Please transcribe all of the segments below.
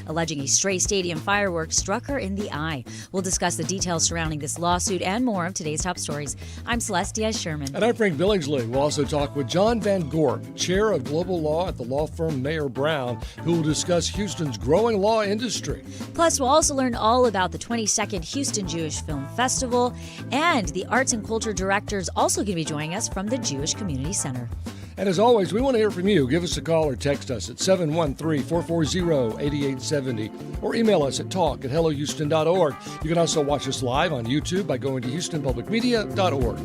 alleging a stray stadium firework struck her in the eye. We'll discuss the details surrounding this lawsuit and more of today's top stories. I'm Celeste Díaz Schurman. And I'm Frank Billingsley. We'll also talk with John Van Gorp, chair of global law at the law firm Mayer Brown, who will discuss Houston's growing law industry. Plus, we'll also learn all about the 22nd Houston Jewish Film Festival, and the arts and culture director's also going to be joining us from the Jewish Community Center. And as always, we want to hear from you. Give us a call or text us at 713-440-8870 or email us at talk@hellohouston.org. You can also watch us live on YouTube by going to houstonpublicmedia.org.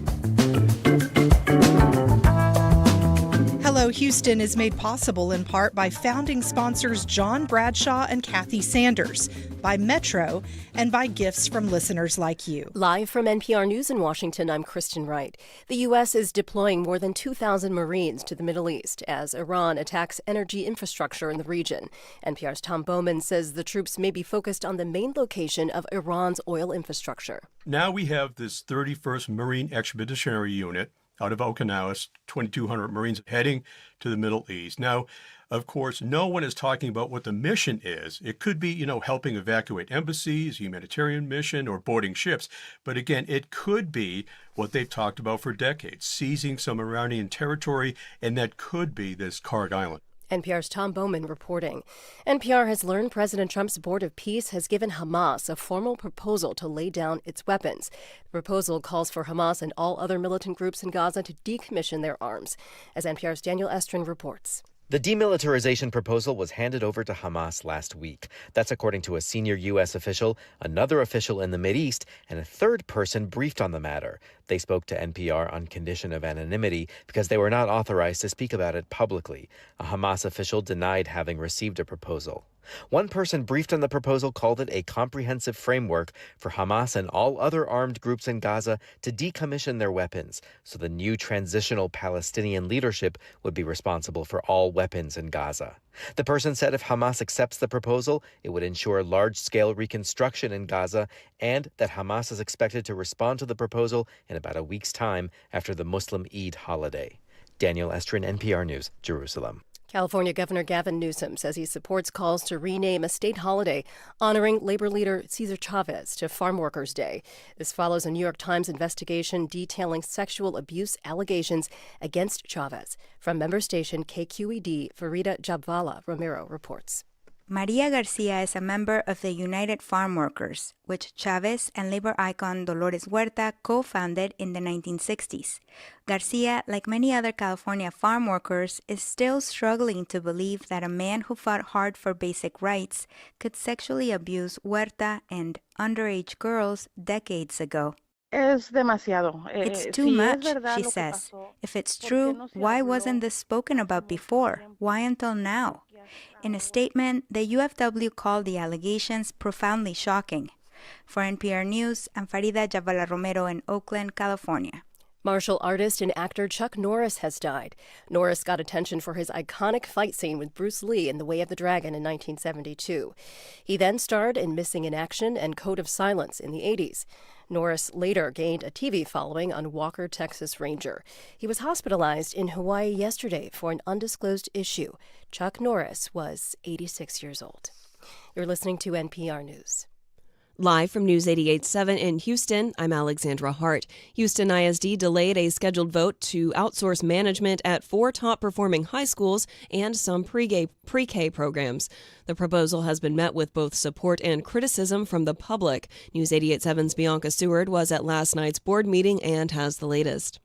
Hello Houston is made possible in part by founding sponsors John Bradshaw and Kathy Sanders, by Metro, and by gifts from listeners like you. Live from NPR News in Washington, I'm Kristen Wright. The U.S. is deploying more than 2,000 Marines to the Middle East as Iran attacks energy infrastructure in the region. NPR's Tom Bowman says the troops may be focused on the main location of Iran's oil infrastructure. Now we have this 31st Marine Expeditionary Unit out of Okinawa, 2,200 Marines heading to the Middle East. Now, of course, no one is talking about what the mission is. It could be, helping evacuate embassies, humanitarian mission, or boarding ships. But again, it could be what they've talked about for decades, seizing some Iranian territory, and that could be this Karg Island. NPR's Tom Bowman reporting. NPR has learned President Trump's Board of Peace has given Hamas a formal proposal to lay down its weapons. The proposal calls for Hamas and all other militant groups in Gaza to decommission their arms, as NPR's Daniel Estrin reports. The demilitarization proposal was handed over to Hamas last week. That's according to a senior U.S. official, another official in the Mideast, and a third person briefed on the matter. They spoke to NPR on condition of anonymity because they were not authorized to speak about it publicly. A Hamas official denied having received a proposal. One person briefed on the proposal called it a comprehensive framework for Hamas and all other armed groups in Gaza to decommission their weapons, so the new transitional Palestinian leadership would be responsible for all weapons in Gaza. The person said if Hamas accepts the proposal, it would ensure large-scale reconstruction in Gaza, and that Hamas is expected to respond to the proposal in about a week's time after the Muslim Eid holiday. Daniel Estrin, NPR News, Jerusalem. California Governor Gavin Newsom says he supports calls to rename a state holiday honoring labor leader Cesar Chavez to Farm Workers' Day. This follows a New York Times investigation detailing sexual abuse allegations against Chavez. From member station KQED, Farida Jabvala Romero reports. Maria Garcia is a member of the United Farm Workers, which Chavez and labor icon Dolores Huerta co-founded in the 1960s. Garcia, like many other California farm workers, is still struggling to believe that a man who fought hard for basic rights could sexually abuse Huerta and underage girls decades ago. It's demasiado. It's too much, she says. If it's true, why wasn't this spoken about before? Why until now? In a statement, the UFW called the allegations profoundly shocking. For NPR News, I'm Farida Jabvala Romero in Oakland, California. Martial artist and actor Chuck Norris has died. Norris got attention for his iconic fight scene with Bruce Lee in The Way of the Dragon in 1972. He then starred in Missing in Action and Code of Silence in the 80s. Norris later gained a TV following on Walker, Texas Ranger. He was hospitalized in Hawaii yesterday for an undisclosed issue. Chuck Norris was 86 years old. You're listening to NPR News. Live from News 88.7 in Houston, I'm Alexandra Hart. Houston ISD delayed a scheduled vote to outsource management at 4 top-performing high schools and some pre-K programs. The proposal has been met with both support and criticism from the public. News 88.7's Bianca Seward was at last night's board meeting and has the latest.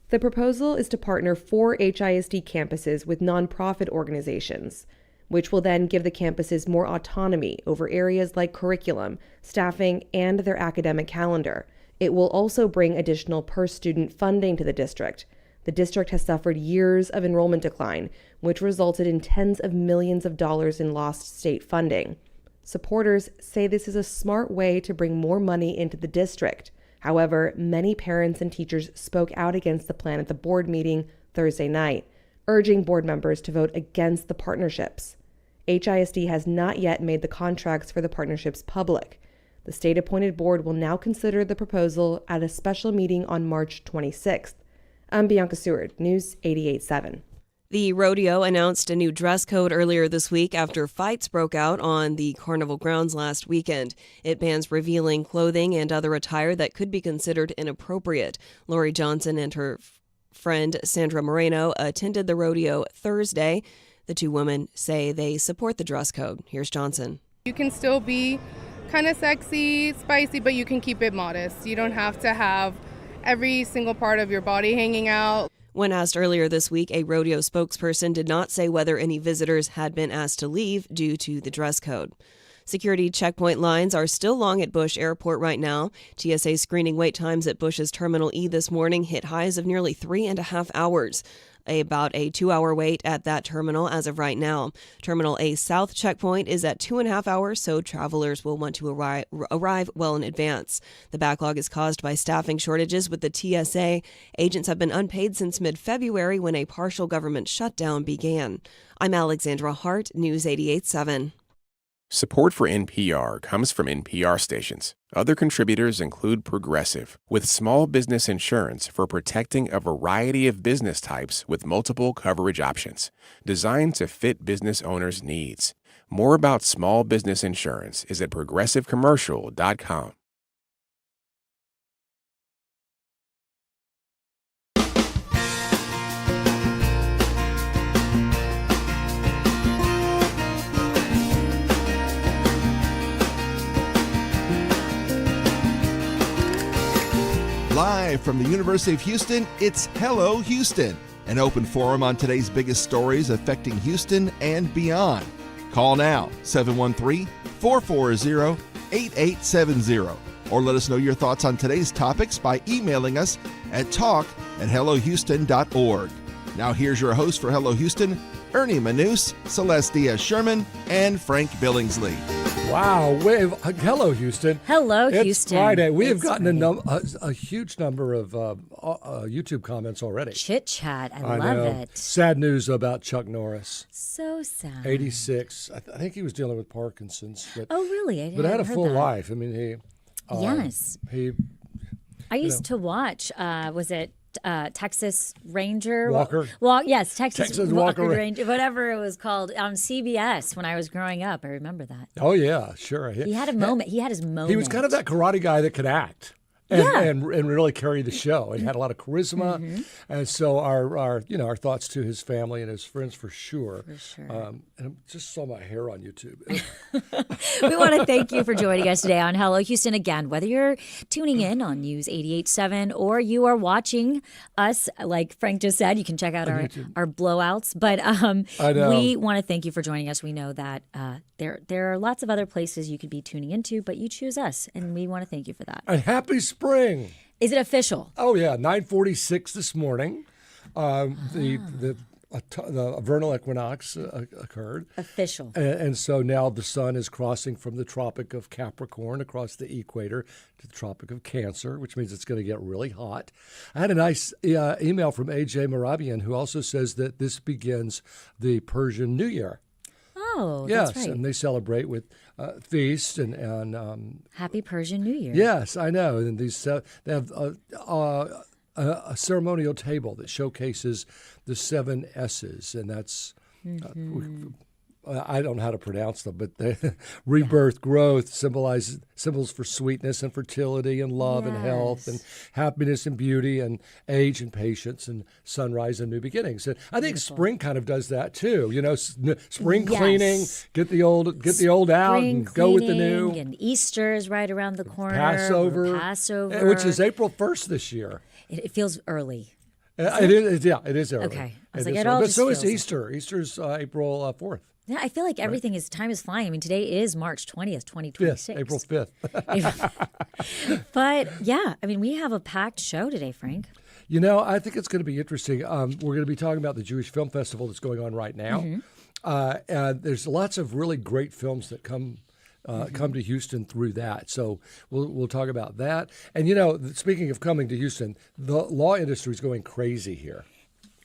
The proposal is to partner 4 HISD campuses with nonprofit organizations, which will then give the campuses more autonomy over areas like curriculum, staffing, and their academic calendar. It will also bring additional per-student funding to the district. The district has suffered years of enrollment decline, which resulted in tens of millions of dollars in lost state funding. Supporters say this is a smart way to bring more money into the district. However, many parents and teachers spoke out against the plan at the board meeting Thursday night, urging board members to vote against the partnerships. HISD has not yet made the contracts for the partnerships public. The state-appointed board will now consider the proposal at a special meeting on March 26th. I'm Bianca Seward, News 88.7. The rodeo announced a new dress code earlier this week after fights broke out on the carnival grounds last weekend. It bans revealing clothing and other attire that could be considered inappropriate. Lori Johnson and her friend Sandra Moreno attended the rodeo Thursday. The two women say they support the dress code. Here's Johnson. You can still be kind of sexy, spicy, but you can keep it modest. You don't have to have every single part of your body hanging out. When asked earlier this week, a rodeo spokesperson did not say whether any visitors had been asked to leave due to the dress code. Security checkpoint lines are still long at Bush Airport right now. TSA screening wait times at Bush's Terminal E this morning hit highs of nearly 3.5 hours. About a 2-hour wait at that terminal as of right now. Terminal A South checkpoint is at 2.5 hours, so travelers will want to arrive well in advance. The backlog is caused by staffing shortages with the TSA. Agents have been unpaid since mid-February when a partial government shutdown began. I'm Alexandra Hart, News 88.7. Support for NPR comes from NPR stations. Other contributors include Progressive, with small business insurance for protecting a variety of business types with multiple coverage options, designed to fit business owners' needs. More about small business insurance is at progressivecommercial.com. Live from the University of Houston, it's Hello Houston, an open forum on today's biggest stories affecting Houston and beyond. Call now, 713-440-8870, or let us know your thoughts on today's topics by emailing us at talk@hellohouston.org. Now here's your host for Hello Houston, Ernie Manouse, Celeste Díaz Schurman, and Frank Billingsley. Wow. Hello, Houston. Hello, it's Houston. Friday. We have gotten a huge number of YouTube comments already. Chit chat. I love know. it. Sad news about Chuck Norris. So sad. 86. I think he was dealing with Parkinson's. But, oh, really? But had a full that. life. I mean, yes. I used to watch, was it Texas Ranger? Walker? Yes, Texas Walker Ranger, whatever it was called, on CBS when I was growing up. I remember that. Oh, yeah, sure. He had a moment. He had his moment. He was kind of that karate guy that could act. And really carry the show, and had a lot of charisma, and so our thoughts to his family and his friends for sure. For sure. And I just saw my hair on YouTube. We want to thank you for joining us today on Hello Houston. Again, whether you're tuning in on News 88.7 or you are watching us, like Frank just said, you can check out our blowouts. But we want to thank you for joining us. We know that there are lots of other places you could be tuning into, but you choose us, and we want to thank you for that. And happy spring. Is it official? Oh, yeah, 9:46 this morning. The vernal equinox occurred. Official. And so now the sun is crossing from the Tropic of Capricorn across the equator to the Tropic of Cancer, which means it's going to get really hot. I had a nice email from A.J. Marabian, who also says that this begins the Persian New Year. Oh, yes, that's right. And they celebrate with feasts and Happy Persian New Year. Yes, I know. And these they have a ceremonial table that showcases the 7 S's, and that's I don't know how to pronounce them, but rebirth, growth, symbols for sweetness and fertility and love and health and happiness and beauty and age and patience and sunrise and new beginnings. And I think spring kind of does that too. You know, spring cleaning, get the old out and go with the new. And Easter is right around the corner. Passover, which is April 1st this year. It feels early. It is. Yeah, it is early. Okay, I was like, it all but just so is feels Easter. Easter's April 4th. Yeah, I feel like everything time is flying. I mean, today is March 20th, 2026. Yes, April 5th. But yeah, I mean, we have a packed show today, Frank. You know, I think it's going to be interesting. We're going to be talking about the Jewish Film Festival that's going on right now. And there's lots of really great films that come to Houston through that. So we'll talk about that. And, you know, speaking of coming to Houston, the law industry is going crazy here.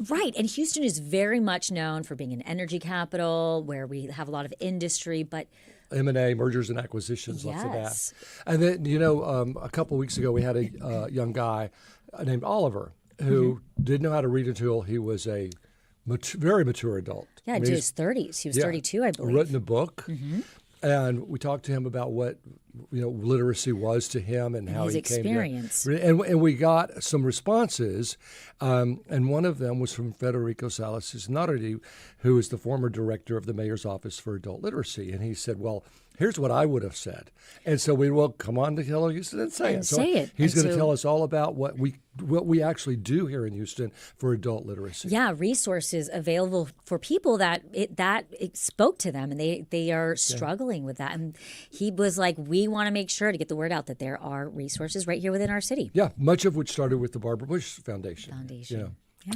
Right. And Houston is very much known for being an energy capital where we have a lot of industry, but M&A, mergers and acquisitions, lots of that. And then, you know, a couple of weeks ago, we had a young guy named Oliver who didn't know how to read until he was a very mature adult. Yeah, into his 30s. He was 32, I believe. Written a book. And we talked to him about what literacy was to him and how his he experience. came to, and we got some responses, and one of them was from Federico Salas-Isnardi, who is the former director of the Mayor's Office for Adult Literacy, and he said, "Well, here's what I would have said." And so we will come on to Hello Houston and say it. Say it. He's going to tell us all about what we actually do here in Houston for adult literacy. Yeah, resources available for people that it spoke to them, and they are struggling with that. And he was like, we want to make sure to get the word out that there are resources right here within our city. Yeah, much of which started with the Barbara Bush Foundation. Yeah.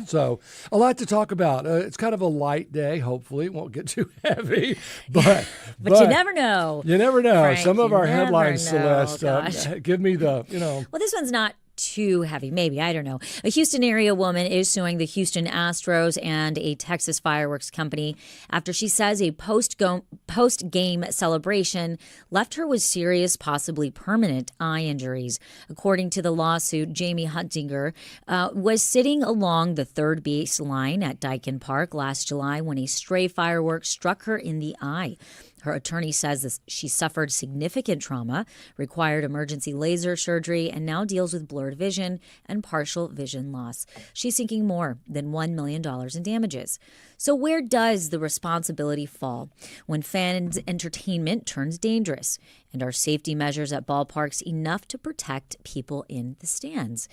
So a lot to talk about. It's kind of a light day. Hopefully, it won't get too heavy. But you never know. You never know. Frank, some of our headlines, Celeste, give me the Well, this one's not too heavy, maybe, I don't know. A Houston area woman is suing the Houston Astros and a Texas fireworks company after she says a post-game celebration left her with serious, possibly permanent eye injuries. According to the lawsuit, Jamie Huntinger was sitting along the third base line at Dyken Park last July when a stray firework struck her in the eye. Her attorney says she suffered significant trauma, required emergency laser surgery, and now deals with blurred vision and partial vision loss. She's seeking more than $1 million in damages. So where does the responsibility fall when fans' entertainment turns dangerous? And are safety measures at ballparks enough to protect people in the stands?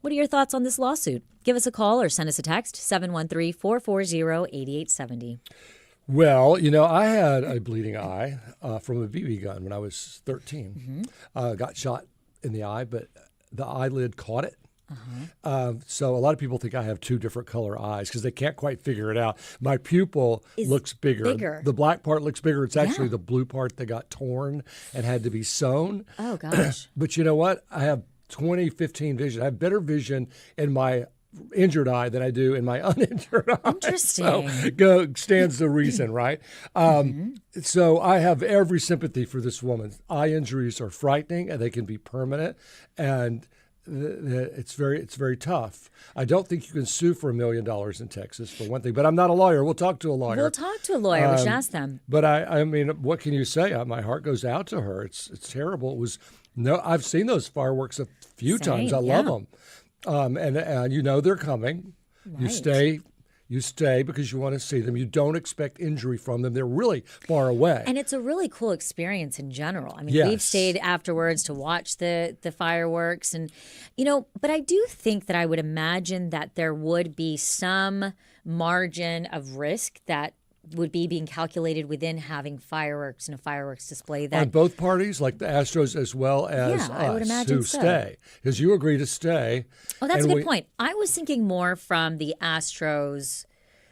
What are your thoughts on this lawsuit? Give us a call or send us a text, 713-440-8870. Well, I had a bleeding eye from a BB gun when I was 13. Got shot in the eye, but the eyelid caught it. So a lot of people think I have two different color eyes because they can't quite figure it out. My pupil looks bigger. The black part looks bigger. It's actually the blue part that got torn and had to be sewn. Oh, gosh. But you know what? I have 20/15 vision. I have better vision in my injured eye than I do in my uninjured eye. Interesting. So stands the reason, right? So I have every sympathy for this woman. Eye injuries are frightening, and they can be permanent, and it's very tough. I don't think you can sue for $1 million in Texas, for one thing. But I'm not a lawyer. We'll talk to a lawyer. We should ask them. But I mean, what can you say? My heart goes out to her. It's terrible. I've seen those fireworks a few times. I love them. And they're coming. Right. You stay because you want to see them. You don't expect injury from them. They're really far away. And it's a really cool experience in general. I mean, Yes. we've stayed afterwards to watch the fireworks. And, but I do think that I would imagine that there would be some margin of risk that would be being calculated within having fireworks and a fireworks display. That on both parties, like the Astros as well as I would us, imagine who so. stay. Because you agree to stay. Oh, that's a good point. I was thinking more from the Astros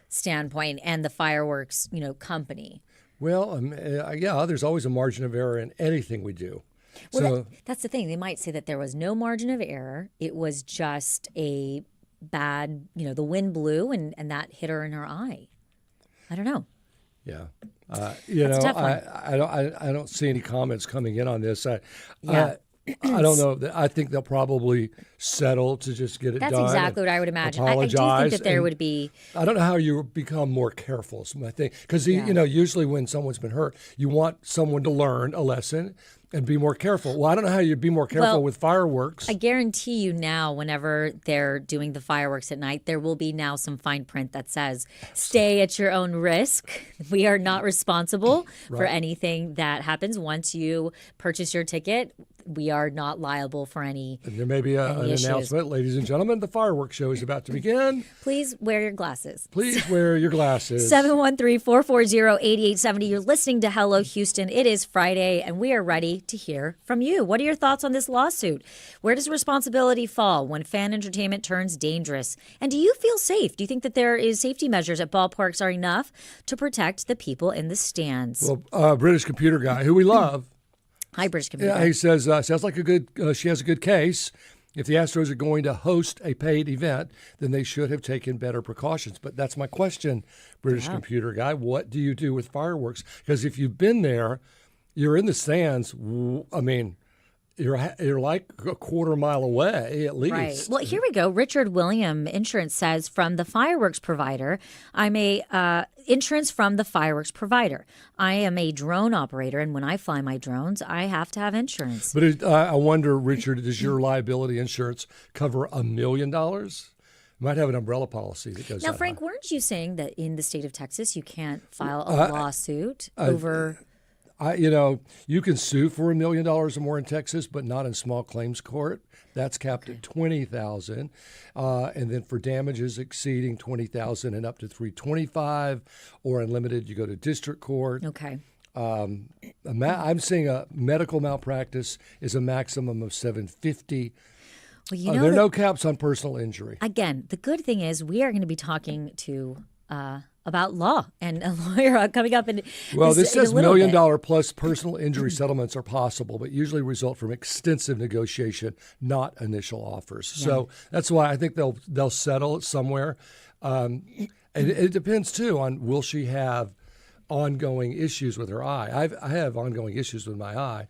standpoint and the fireworks, company. Well, there's always a margin of error in anything we do. Well, that's the thing. They might say that there was no margin of error. It was just a bad, the wind blew and that hit her in her eye. I don't know. Yeah. That's a tough one. I don't see any comments coming in on this. I don't know. I think they'll probably settle to just get it done. That's exactly what I would imagine. Apologize. I do think that there would be. I don't know how you become more careful. Is my thing, because usually when someone's been hurt, you want someone to learn a lesson and be more careful. Well, I don't know how you'd be more careful with fireworks. I guarantee you now, whenever they're doing the fireworks at night, there will be now some fine print that says, stay at your own risk. We are not responsible for anything that happens. Once you purchase your ticket, we are not liable for any And there may be an announcement. Ladies and gentlemen, the fireworks show is about to begin. Please wear your glasses. Please wear your glasses. 713-440-8870. You're listening to Hello Houston. It is Friday, and we are ready to hear from you. What are your thoughts on this lawsuit? Where does responsibility fall when fan entertainment turns dangerous? And do you feel safe? Do you think that there is safety measures at ballparks are enough to protect the people in the stands? Well, British computer guy, who we love. Hi, British computer guy. Yeah, he says, sounds like she has a good case. If the Astros are going to host a paid event, then they should have taken better precautions. But that's my question, British computer guy. What do you do with fireworks? Because if you've been there, you're in the stands. I mean, you're like a quarter mile away at least. Right. Well, here we go. Richard William Insurance says from the fireworks provider, I'm a insurance from the fireworks provider. I am a drone operator, and when I fly my drones, I have to have insurance. But I wonder, Richard, does your liability insurance cover $1 million? Might have an umbrella policy that goes. Now, that Frank, high. weren't you saying that in the state of Texas you can't file a lawsuit over? You can sue for $1 million or more in Texas, but not in small claims court. That's capped at $20,000, and then for damages exceeding $20,000 and up to $325,000, or unlimited, you go to district court. Okay. I'm seeing a medical malpractice is a maximum of $750,000. Well, there are no caps on personal injury. Again, the good thing is we are going to be talking to about law and a lawyer coming up in. This says $1 million plus personal injury settlements are possible, but usually result from extensive negotiation, not initial offers. Yeah. So that's why I think they'll settle it somewhere. And it depends too on will she have ongoing issues with her eye. I have ongoing issues with my eye.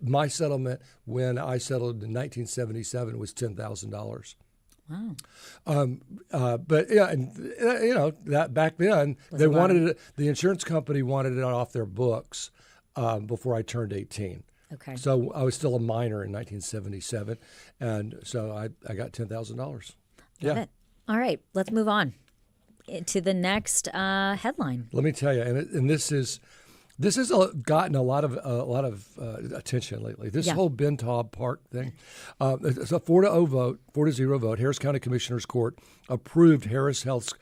My settlement when I settled in 1977 was $10,000. Wow. But yeah, and that back then they wanted it. The insurance company wanted it off their books before I turned 18. Okay. So I was still a minor in 1977, and so I got $10,000. Love it. All right, let's move on to the next headline. Let me tell you, and this has gotten a lot of attention lately. This whole Ben Taub Park thing. It's a 4-0 vote. Harris County Commissioners Court approved Harris Health's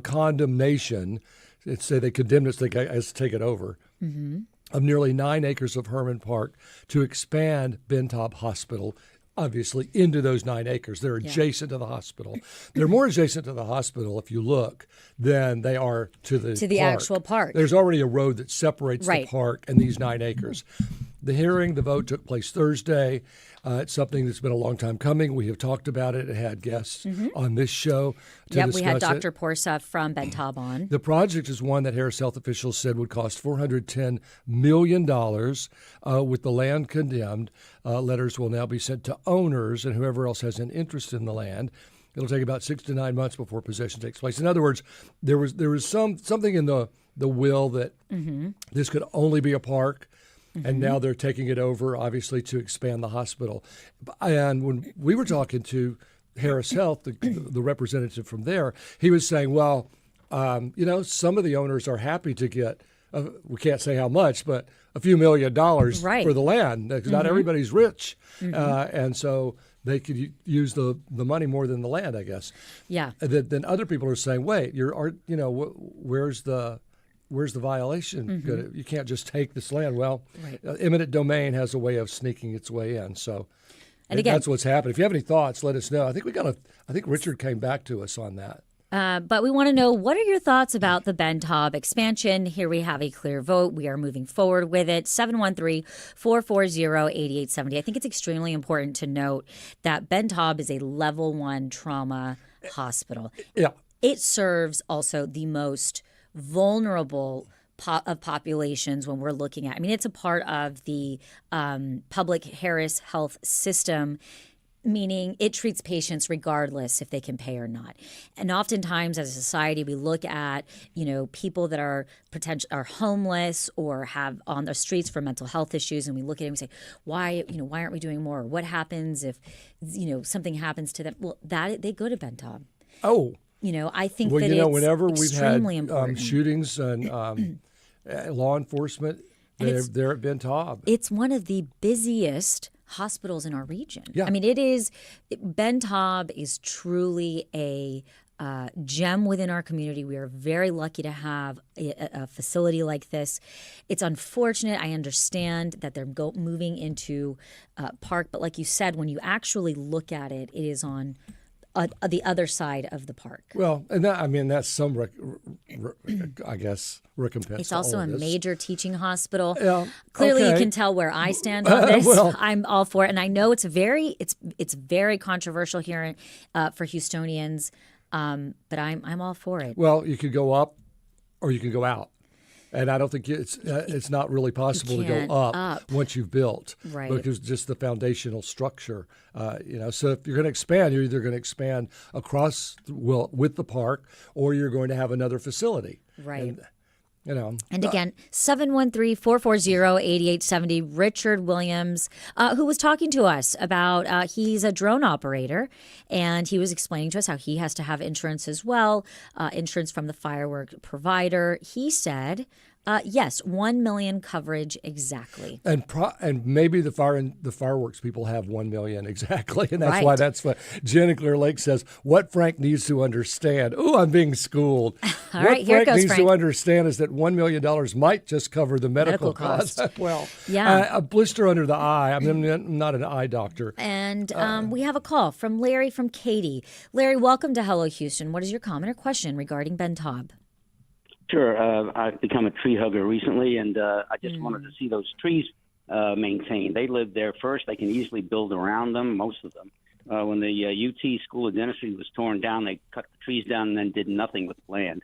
condemnation. It said they condemned us to take it over. Mm-hmm. Of nearly 9 acres of Herman Park to expand Ben Taub Hospital. Obviously, into those 9 acres. They're adjacent to the hospital. They're more adjacent to the hospital, if you look, than they are to the park. Actual park. There's already a road that separates the park and these 9 acres. The vote took place Thursday. It's something that's been a long time coming. We have talked about it and had guests on this show to discuss we had Dr. Porsa from Ben Taub on. The project is one that Harris Health officials said would cost $410 million. With the land condemned, letters will now be sent to owners and whoever else has an interest in the land. It'll take about 6 to 9 months before possession takes place. In other words, there was something in the will that this could only be a park. And now they're taking it over, obviously, to expand the hospital. And when we were talking to Harris Health, the representative from there, he was saying, well, some of the owners are happy to get, we can't say how much, but a few $1 million for the land. Because not everybody's rich. And so they could use the money more than the land, I guess. Yeah. Then other people are saying, wait, where's the violation? You can't just take this land. Well, eminent domain has a way of sneaking its way in. So and again, that's what's happened. If you have any thoughts, let us know. I think Richard came back to us on that. But we want to know, what are your thoughts about the Ben Taub expansion? Here we have a clear vote. We are moving forward with it. 713-440-8870. I think it's extremely important to note that Ben Taub is a level 1 trauma hospital. Yeah. It serves also the most vulnerable of populations when we're looking at. I mean, it's a part of the public Harris Health system, meaning it treats patients regardless if they can pay or not. And oftentimes as a society, we look at, people that are homeless or have on the streets for mental health issues, and we look at it and we say, why aren't we doing more? What happens if, something happens to them? Well, they go to Ben Taub. Oh. I think that it's whenever extremely we've had shootings and law enforcement, they're at Ben Taub. It's one of the busiest hospitals in our region. Yeah. I mean, Ben Taub is truly a gem within our community. We are very lucky to have a facility like this. It's unfortunate. I understand that they're moving into park, but like you said, when you actually look at it, it is on the other side of the park. Well, and that's some, I guess, recompense. It's also a major teaching hospital. Yeah, Clearly, okay. you can tell where I stand on this. Well, I'm all for it, and I know it's very controversial here for Houstonians, but I'm all for it. Well, you could go up, or you can go out. And I don't think it's not really possible to go up once you've built, right? Because just the foundational structure, So if you're going to expand, you're either going to expand across with the park, or you're going to have another facility, right? And again, 713-440-8870. Richard Williams, who was talking to us about, he's a drone operator, and he was explaining to us how he has to have insurance as well, insurance from the firework provider. He said, yes, 1 million coverage exactly. And maybe the fireworks people have 1 million exactly, and that's why that's what Jen in Clear Lake says. What Frank needs to understand. Ooh, I'm being schooled. All what right, here Frank goes needs to understand is that $1 million might just cover the medical costs. Well, a blister under the eye. I'm not an eye doctor. And we have a call from Larry from Katy. Larry, welcome to Hello Houston. What is your comment or question regarding Ben Taub? Sure. I've become a tree hugger recently, and I just wanted to see those trees maintained. They lived there first. They can easily build around them, most of them. When the UT School of Dentistry was torn down, they cut the trees down and then did nothing with the land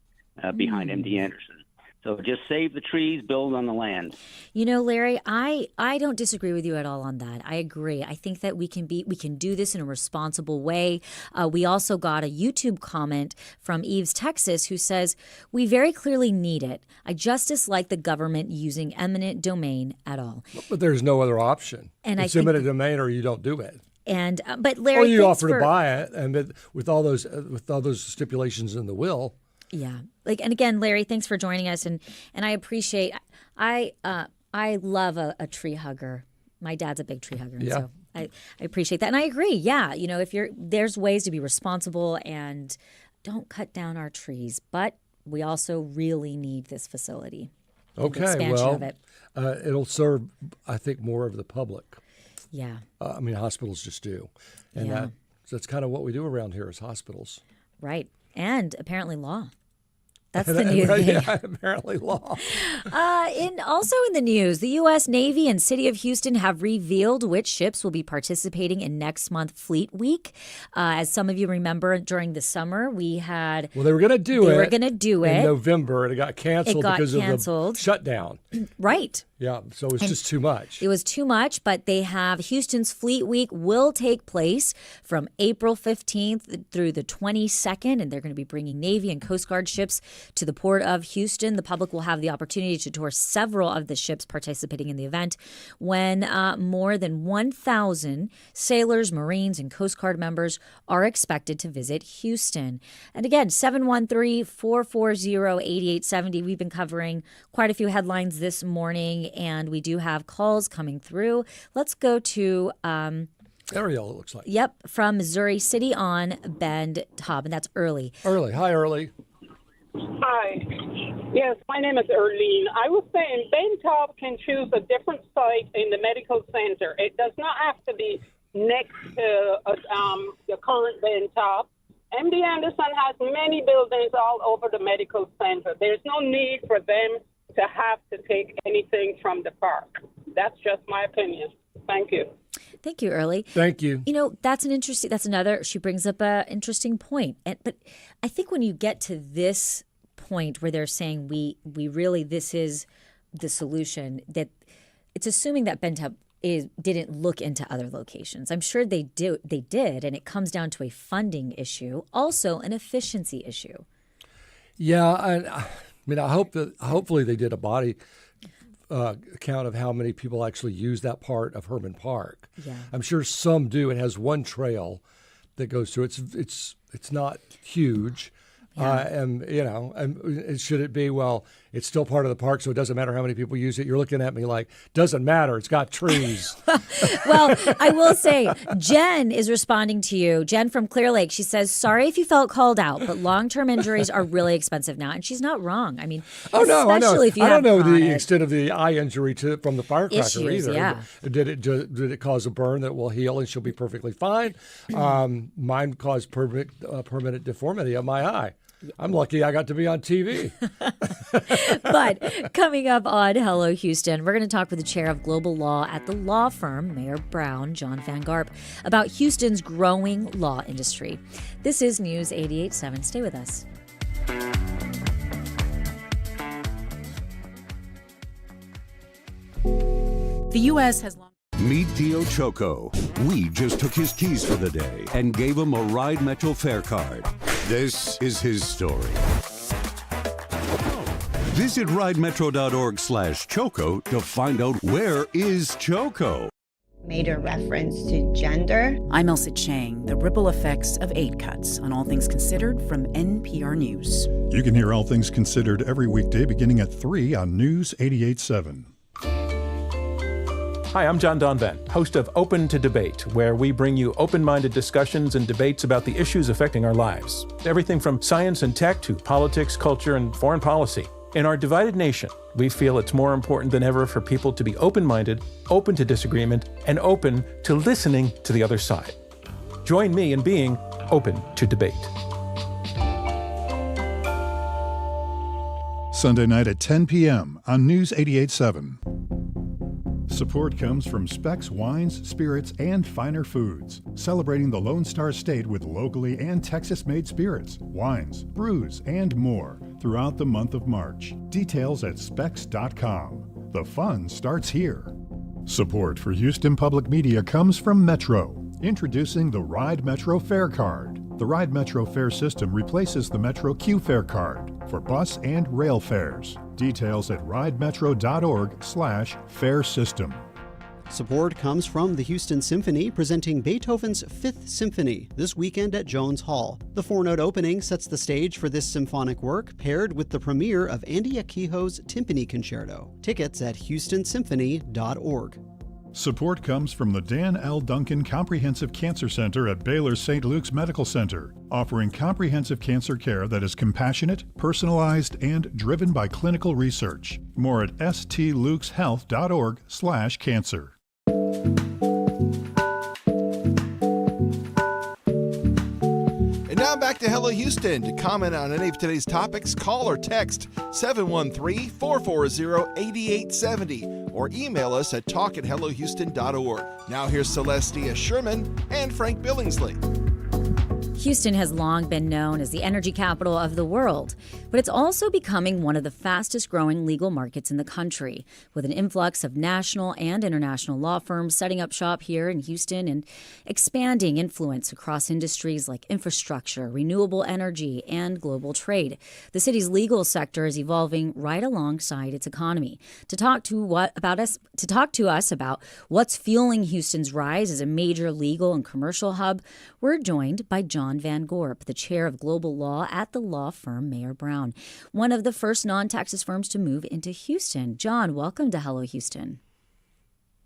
behind MD Anderson. So just save the trees, build on the land. You know, Larry, I don't disagree with you at all on that. I agree. I think that we can do this in a responsible way. We also got a YouTube comment from Eves, Texas, who says, we very clearly need it. I just dislike the government using eminent domain at all. But there's no other option. And it's eminent domain, or you don't do it. And but Larry, or you offer to buy it, and with all those stipulations in the will. Yeah. And again, Larry, thanks for joining us. And I appreciate, I love a tree hugger. My dad's a big tree hugger. And so I appreciate that. And I agree. Yeah. There's ways to be responsible and don't cut down our trees, but we also really need this facility. Okay. Expansion of it. It'll serve, I think, more of the public. Yeah. Hospitals just do. And that's kind of what we do around here is hospitals. Right. And apparently law. That's the new thing. Yeah, apparently law. Also in the news, the U.S. Navy and City of Houston have revealed which ships will be participating in next month Fleet Week. As some of you remember, during the summer, we had... Well, they were going to do it. They were going to do it. In November, and it got canceled because of the shutdown. Right. Yeah, so it was just too much. It was too much, but they have Houston's Fleet Week will take place from April 15th through the 22nd, and they're going to be bringing Navy and Coast Guard ships to the port of Houston. The public will have the opportunity to tour several of the ships participating in the event when more than 1,000 sailors, Marines, and Coast Guard members are expected to visit Houston. And again, 713-440-8870. We've been covering quite a few headlines this morning, and we do have calls coming through. Let's go to Ariel, it looks like. Yep, from Missouri City on Ben Taub, and that's Early. Hi, Early. Hi. Yes, my name is Erlene. I was saying Ben Taub can choose a different site in the medical center. It does not have to be next to the current Ben Taub. MD Anderson has many buildings all over the medical center. There's no need for them to have to take anything from the park. That's just my opinion. Thank you. Thank you, Early. Thank you. That's another, she brings up an interesting point. But I think when you get to this point where they're saying we really, this is the solution, that it's assuming that Ben Taub didn't look into other locations. I'm sure they did, and it comes down to a funding issue, also an efficiency issue. Yeah, hopefully they did a body count of how many people actually use that part of Herman Park. Yeah. I'm sure some do. It has one trail that goes through. It's not huge. Yeah. And should it be, well, it's still part of the park, so it doesn't matter how many people use it. You're looking at me like, doesn't matter. It's got trees. Well, I will say, Jen is responding to you. Jen from Clear Lake. She says, sorry if you felt called out, but long-term injuries are really expensive now. And she's not wrong. I mean, especially if you have I don't know chronic the extent of the eye injury from the firecracker issues, either. Yeah. Did it cause a burn that will heal and she'll be perfectly fine? Mine caused permanent deformity of my eye. I'm lucky I got to be on TV. But coming up on Hello Houston, we're going to talk with the chair of global law at the law firm, Mayer Brown, John Van Garp, about Houston's growing law industry. This is News 88.7. Stay with us. The U.S. has long... Meet Tio Choco. We just took his keys for the day and gave him a Ride Metro fare card. This is his story. Visit ridemetro.org/Choco to find out where is Choco. Made a reference to gender. I'm Elsa Chang, the ripple effects of aid cuts on All Things Considered from NPR News. You can hear All Things Considered every weekday beginning at 3 on News 88.7. Hi, I'm John Donvan, host of Open to Debate, where we bring you open-minded discussions and debates about the issues affecting our lives. Everything from science and tech to politics, culture, and foreign policy. In our divided nation, we feel it's more important than ever for people to be open-minded, open to disagreement, and open to listening to the other side. Join me in being open to debate. Sunday night at 10 p.m. on News 88.7. Support comes from Specs Wines, Spirits, and Finer Foods, celebrating the Lone Star State with locally and Texas-made spirits, wines, brews, and more throughout the month of March. Details at specs.com. The fun starts here. Support for Houston Public Media comes from Metro, introducing the Ride Metro Fare Card. The Ride Metro fare system replaces the Metro Q Fare Card for bus and rail fares. Details at ridemetro.org/fare system. Support comes from the Houston Symphony presenting Beethoven's Fifth Symphony this weekend at Jones Hall. The four-note opening sets the stage for this symphonic work paired with the premiere of Andy Akiho's Timpani Concerto. Tickets at houstonsymphony.org. Support comes from the Dan L. Duncan Comprehensive Cancer Center at Baylor St. Luke's Medical Center, offering comprehensive cancer care that is compassionate, personalized, and driven by clinical research. More at stlukeshealth.org/cancer. And now back to Hello Houston. To comment on any of today's topics, call or text 713-440-8870 or email us at talk@hellohouston.org. Now here's Celeste Díaz Schurman and Frank Billingsley. Houston has long been known as the energy capital of the world, but it's also becoming one of the fastest growing legal markets in the country, with an influx of national and international law firms setting up shop here in Houston and expanding influence across industries like infrastructure, renewable energy, and global trade. The city's legal sector is evolving right alongside its economy. To talk to us about what's fueling Houston's rise as a major legal and commercial hub, we're joined by John Van Gorp, the chair of global law at the law firm Mayer Brown, one of the first non-Texas firms to move into Houston. John, welcome to Hello Houston.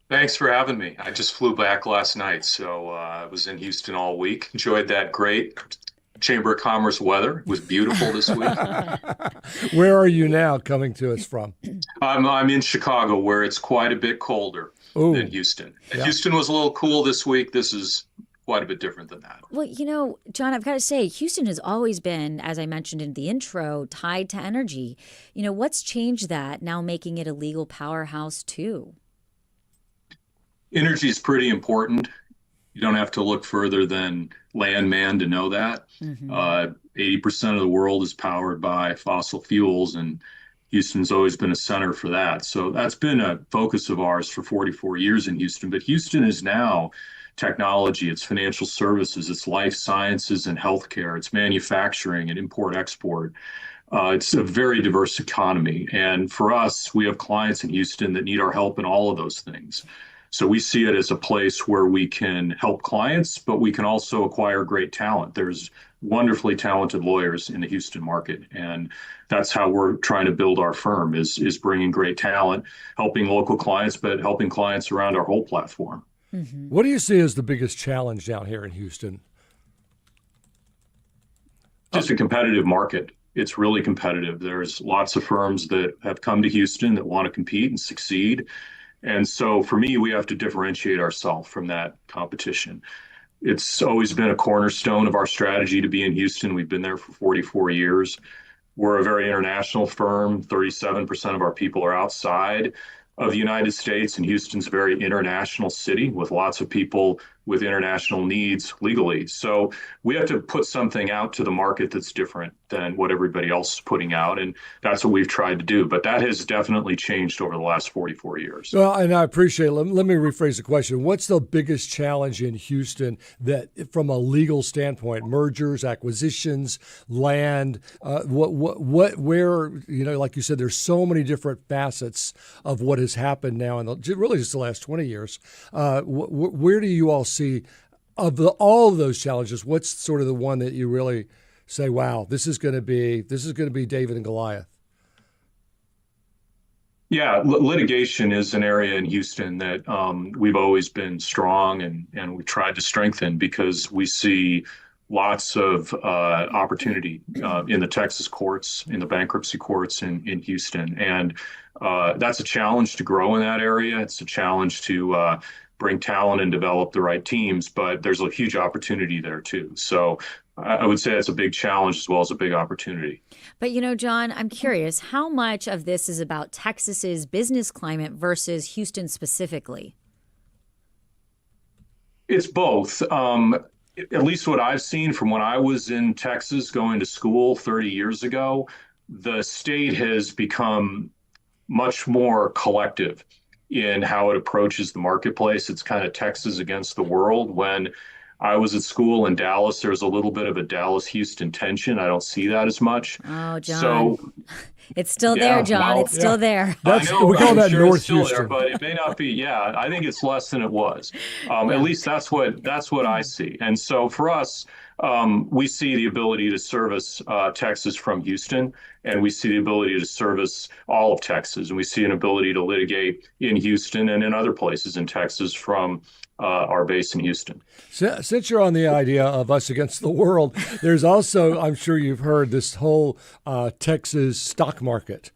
Thanks for having me. I just flew back last night, so I was in Houston all week. Enjoyed that great Chamber of Commerce weather. It was beautiful this week. Where are you now coming to us from? I'm in Chicago, where it's quite a bit colder than Houston. Yeah. Houston was a little cool this week. This is quite a bit different than that. Well, John, I've got to say, Houston has always been, as I mentioned in the intro, tied to energy. What's changed that, now making it a legal powerhouse too? Energy is pretty important. You don't have to look further than landman to know that. 80% of the world is powered by fossil fuels, and Houston's always been a center for that. So that's been a focus of ours for 44 years in Houston. But Houston is now technology, it's financial services, it's life sciences and healthcare, it's manufacturing and import-export. It's a very diverse economy. And for us, we have clients in Houston that need our help in all of those things. So we see it as a place where we can help clients, but we can also acquire great talent. There's wonderfully talented lawyers in the Houston market. And that's how we're trying to build our firm is bringing great talent, helping local clients, but helping clients around our whole platform. What do you see as the biggest challenge down here in Houston? Just a competitive market. It's really competitive. There's lots of firms that have come to Houston that want to compete and succeed. And so for me, we have to differentiate ourselves from that competition. It's always been a cornerstone of our strategy to be in Houston. We've been there for 44 years. We're a very international firm. 37% of our people are outside. of the United States, and Houston's a very international city with lots of people with international needs legally. So we have to put something out to the market that's different than what everybody else is putting out. And that's what we've tried to do. But that has definitely changed over the last 44 years. Well, and I appreciate it. Let me rephrase the question. What's the biggest challenge in Houston that, from a legal standpoint, mergers, acquisitions, land, where, like you said, there's so many different facets of what has happened now in really just the last 20 years. Where do you all see all of those challenges? What's sort of the one that you really say, wow, this is going to be David and Goliath? Yeah, litigation is an area in Houston that we've always been strong and we've tried to strengthen because we see lots of opportunity in the Texas courts, in the bankruptcy courts in Houston. And that's a challenge to grow in that area. It's a challenge to bring talent and develop the right teams, but there's a huge opportunity there too. So I would say it's a big challenge as well as a big opportunity. But, John, I'm curious, how much of this is about Texas's business climate versus Houston specifically? It's both. At least what I've seen from when I was in Texas going to school 30 years ago, the state has become much more collective in how it approaches the marketplace. It's kind of Texas against the world. When I was at school in Dallas, there was a little bit of a Dallas-Houston tension. I don't see that as much. Oh, John. So it's still there, John. It's still there. I know, we call that sure North it's still Houston. there, but it may not be. Yeah, I think it's less than it was. At least that's what I see. And so for us, we see the ability to service Texas from Houston, and we see the ability to service all of Texas, and we see an ability to litigate in Houston and in other places in Texas from our base in Houston. Since you're on the idea of us against the world, there's also, I'm sure you've heard, this whole Texas stock market,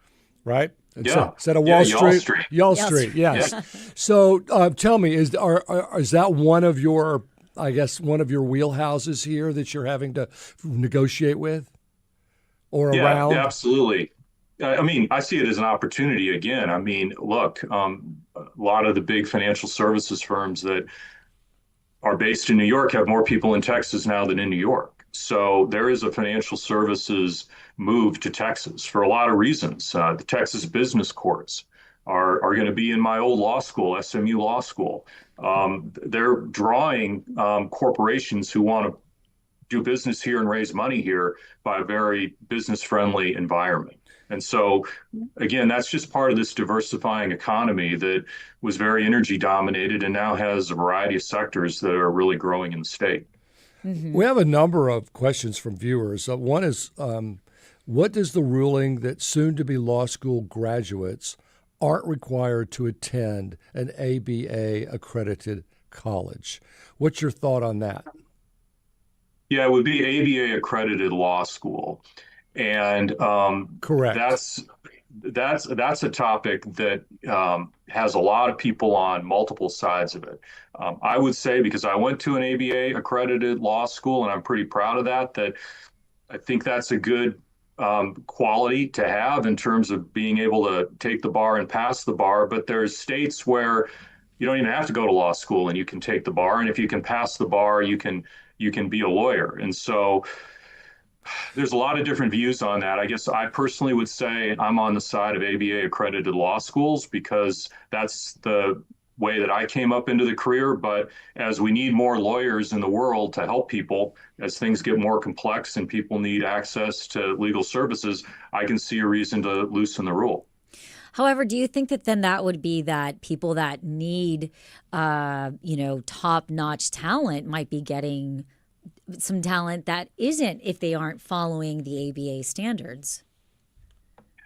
right? Instead of Wall Street. Y'all Street, yes. Yeah. So tell me, is that one of your wheelhouses here that you're having to negotiate with or around? Yeah, absolutely. I mean, I see it as an opportunity again. I mean, look, a lot of the big financial services firms that are based in New York have more people in Texas now than in New York. So there is a financial services move to Texas for a lot of reasons. The Texas business courts are going to be in my old law school, SMU Law School. They're drawing corporations who want to do business here and raise money here by a very business-friendly environment. And so, again, that's just part of this diversifying economy that was very energy dominated and now has a variety of sectors that are really growing in the state. Mm-hmm. We have a number of questions from viewers. One is, what does the ruling that soon-to-be law school graduates aren't required to attend an ABA-accredited college? What's your thought on that? Yeah, it would be ABA-accredited law school. And correct. That's a topic that has a lot of people on multiple sides of it. I would say, because I went to an ABA accredited law school, and I'm pretty proud of that I think that's a good quality to have in terms of being able to take the bar and pass the bar. But there's states where you don't even have to go to law school and you can take the bar. And if you can pass the bar, you can be a lawyer. And so there's a lot of different views on that. I guess I personally would say I'm on the side of ABA accredited law schools because that's the way that I came up into the career. But as we need more lawyers in the world to help people, as things get more complex and people need access to legal services, I can see a reason to loosen the rule. However, do you think that then that would be that people that need, top-notch talent might be getting some talent that isn't if they aren't following the ABA standards?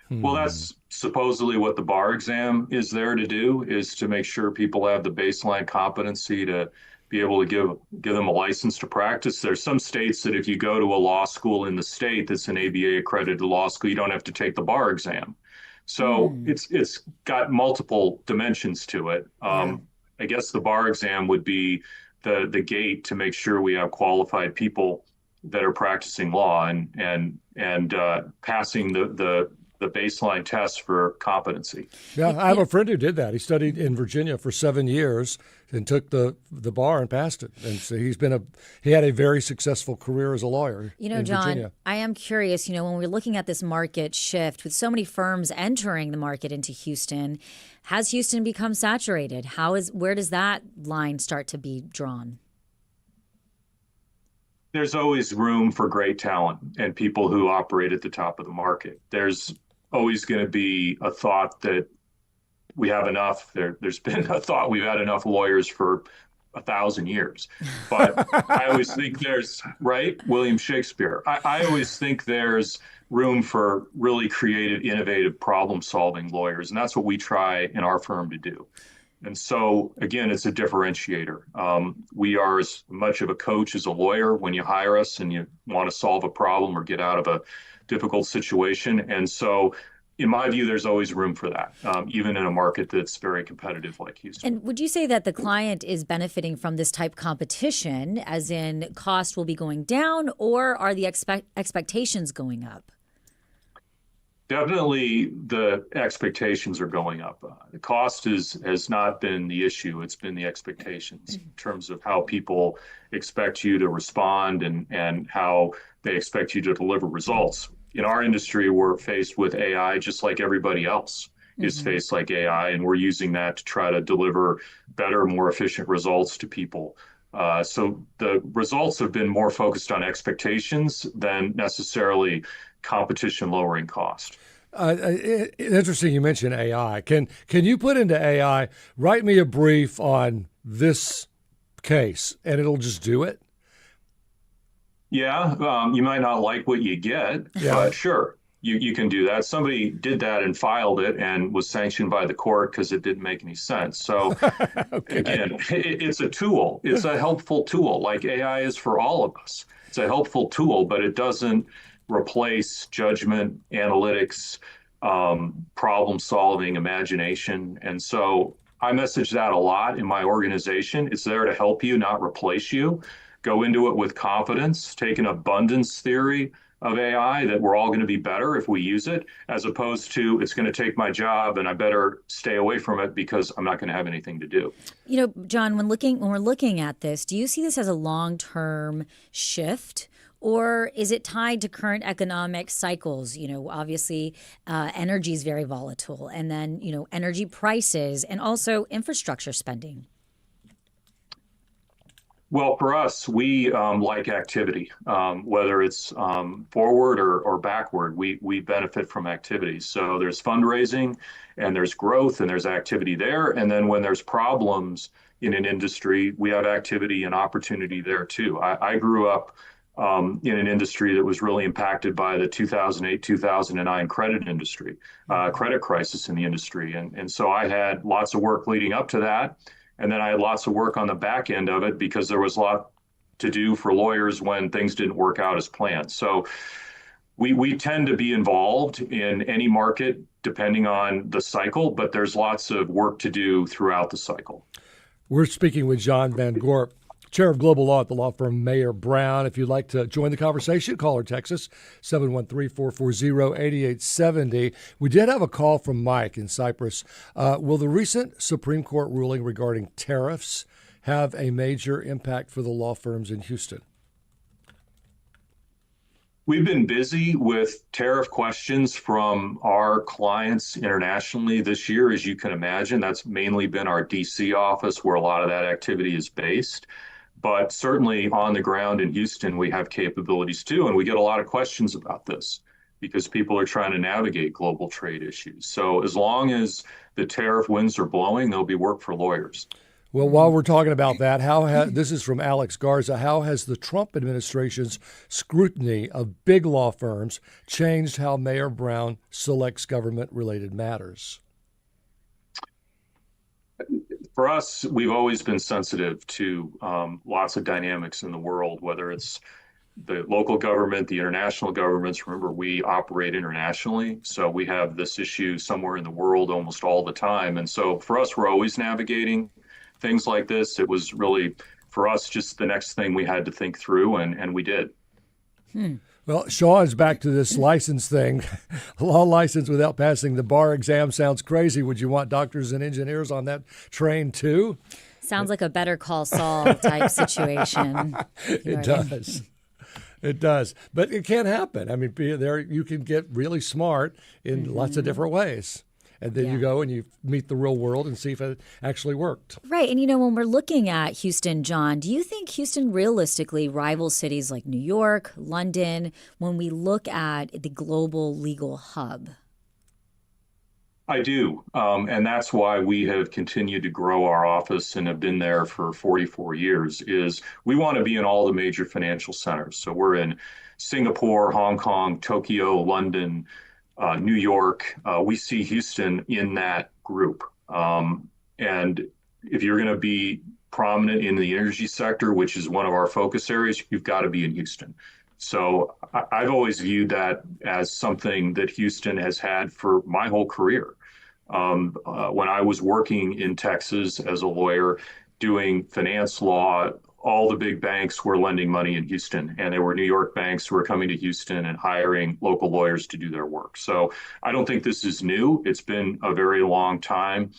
Well, that's supposedly what the bar exam is there to do, is to make sure people have the baseline competency to be able to give them a license to practice. There's some states that if you go to a law school in the state that's an ABA accredited law school, you don't have to take the bar exam. So it's got multiple dimensions to it. I guess the bar exam would be the gate to make sure we have qualified people that are practicing law and passing the the baseline test for competency. Yeah, I have a friend who did that. He studied in Virginia for 7 years and took the bar and passed it. And so he had a very successful career as a lawyer. In John, Virginia. I am curious, when we're looking at this market shift with so many firms entering the market into Houston, has Houston become saturated? Where does that line start to be drawn? There's always room for great talent and people who operate at the top of the market. There's always going to be a thought that we have enough. There's been a thought we've had enough lawyers for 1,000 years. But I always think William Shakespeare. I always think there's room for really creative, innovative, problem-solving lawyers. And that's what we try in our firm to do. And so, again, it's a differentiator. We are as much of a coach as a lawyer when you hire us and you want to solve a problem or get out of a difficult situation. And so, in my view, there's always room for that, even in a market that's very competitive like Houston. And would you say that the client is benefiting from this type of competition, as in cost will be going down, or are the expectations going up? Definitely, the expectations are going up. The cost has not been the issue. It's been the expectations in terms of how people expect you to respond and how they expect you to deliver results. In our industry, we're faced with AI just like everybody else is faced like AI, and we're using that to try to deliver better, more efficient results to people. So the results have been more focused on expectations than necessarily competition lowering cost. Interesting you mentioned AI. Can you put into AI, write me a brief on this case, and it'll just do it? Yeah, you might not like what you get, but sure, you can do that. Somebody did that and filed it and was sanctioned by the court because it didn't make any sense. So again, it's a tool. It's a helpful tool, like AI is for all of us. It's a helpful tool, but it doesn't replace judgment, analytics, problem solving, imagination. And so I message that a lot in my organization. It's there to help you, not replace you. Go into it with confidence, take an abundance theory of AI that we're all going to be better if we use it, as opposed to it's going to take my job and I better stay away from it because I'm not going to have anything to do. John, when we're looking at this, do you see this as a long-term shift? Or is it tied to current economic cycles? Obviously, energy is very volatile, and then, energy prices and also infrastructure spending. Well, for us, we like activity, whether it's forward or backward. We benefit from activity. So there's fundraising and there's growth and there's activity there. And then when there's problems in an industry, we have activity and opportunity there too. I grew up in an industry that was really impacted by the 2008-2009 credit crisis in the industry. And so I had lots of work leading up to that. And then I had lots of work on the back end of it because there was a lot to do for lawyers when things didn't work out as planned. So we tend to be involved in any market depending on the cycle, but there's lots of work to do throughout the cycle. We're speaking with John Van Gorp, Chair of Global Law at the law firm Mayer Brown. If you'd like to join the conversation, call or text us, 713-440-8870. We did have a call from Mike in Cyprus. Will the recent Supreme Court ruling regarding tariffs have a major impact for the law firms in Houston? We've been busy with tariff questions from our clients internationally this year, as you can imagine. That's mainly been our D.C. office where a lot of that activity is based. But certainly on the ground in Houston, we have capabilities too. And we get a lot of questions about this because people are trying to navigate global trade issues. So as long as the tariff winds are blowing, there'll be work for lawyers. Well, while we're talking about that, this is from Alex Garza. How has the Trump administration's scrutiny of big law firms changed how Mayer Brown selects government-related matters? For us, we've always been sensitive to lots of dynamics in the world, whether it's the local government, the international governments. Remember, we operate internationally, so we have this issue somewhere in the world almost all the time. And so for us, we're always navigating things like this. It was really, for us, just the next thing we had to think through, and we did. Well, Sean's back to this license thing. Law license without passing the bar exam sounds crazy. Would you want doctors and engineers on that train too? Sounds like a Better Call Saul type situation. It does. It does. But it can happen. I mean, there you can get really smart in lots of different ways. And then you go and you meet the real world and see if it actually worked. Right. And, when we're looking at Houston, John, do you think Houston realistically rivals cities like New York, London, when we look at the global legal hub? I do. And that's why we have continued to grow our office and have been there for 44 years, is we want to be in all the major financial centers. So we're in Singapore, Hong Kong, Tokyo, London, New York. We see Houston in that group. And if you're going to be prominent in the energy sector, which is one of our focus areas, you've got to be in Houston. So I've always viewed that as something that Houston has had for my whole career. When I was working in Texas as a lawyer doing finance law, all the big banks were lending money in Houston, and there were New York banks who were coming to Houston and hiring local lawyers to do their work. So I don't think this is new. It's been a very long time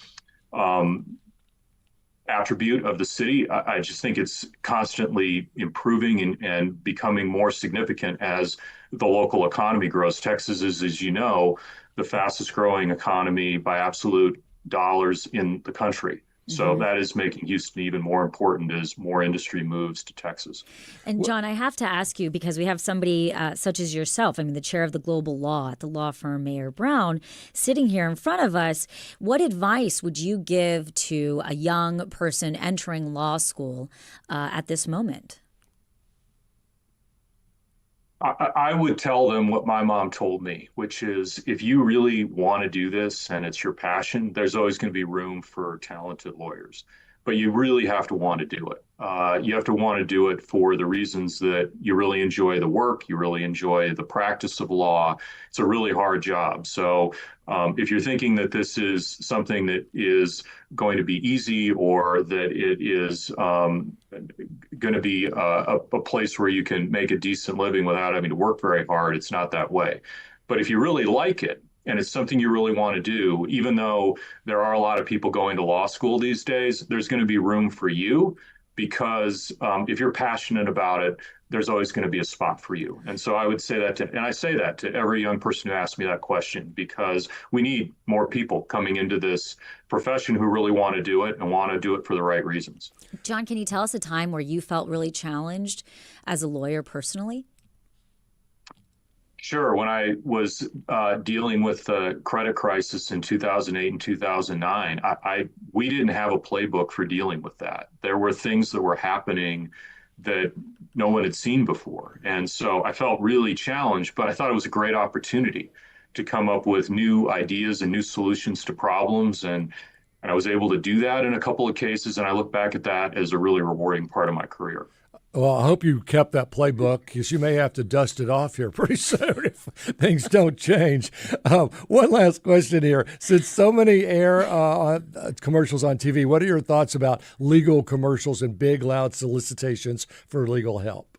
attribute of the city. I just think it's constantly improving and becoming more significant as the local economy grows. Texas is, as you know, the fastest growing economy by absolute dollars in the country. So that is making Houston even more important as more industry moves to Texas. And John, I have to ask you, because we have somebody such as yourself, the chair of the global law at the law firm Mayer Brown, sitting here in front of us. What advice would you give to a young person entering law school at this moment? I would tell them what my mom told me, which is if you really want to do this and it's your passion, there's always going to be room for talented lawyers. But you really have to want to do it. You have to want to do it for the reasons that you really enjoy the work, you really enjoy the practice of law. It's a really hard job. So if you're thinking that this is something that is going to be easy or that it is going to be a place where you can make a decent living without having to work very hard, it's not that way. But if you really like it, and it's something you really want to do, even though there are a lot of people going to law school these days, there's going to be room for you because if you're passionate about it, there's always going to be a spot for you. And so I would say that and I say that to every young person who asks me that question, because we need more people coming into this profession who really want to do it and want to do it for the right reasons. John, can you tell us a time where you felt really challenged as a lawyer personally? Sure. When I was dealing with the credit crisis in 2008 and 2009, we didn't have a playbook for dealing with that. There were things that were happening that no one had seen before. And so I felt really challenged, but I thought it was a great opportunity to come up with new ideas and new solutions to problems. And I was able to do that in a couple of cases. And I look back at that as a really rewarding part of my career. Well, I hope you kept that playbook because you may have to dust it off here pretty soon if things don't change. One last question here. Since so many air commercials on TV, what are your thoughts about legal commercials and big, loud solicitations for legal help?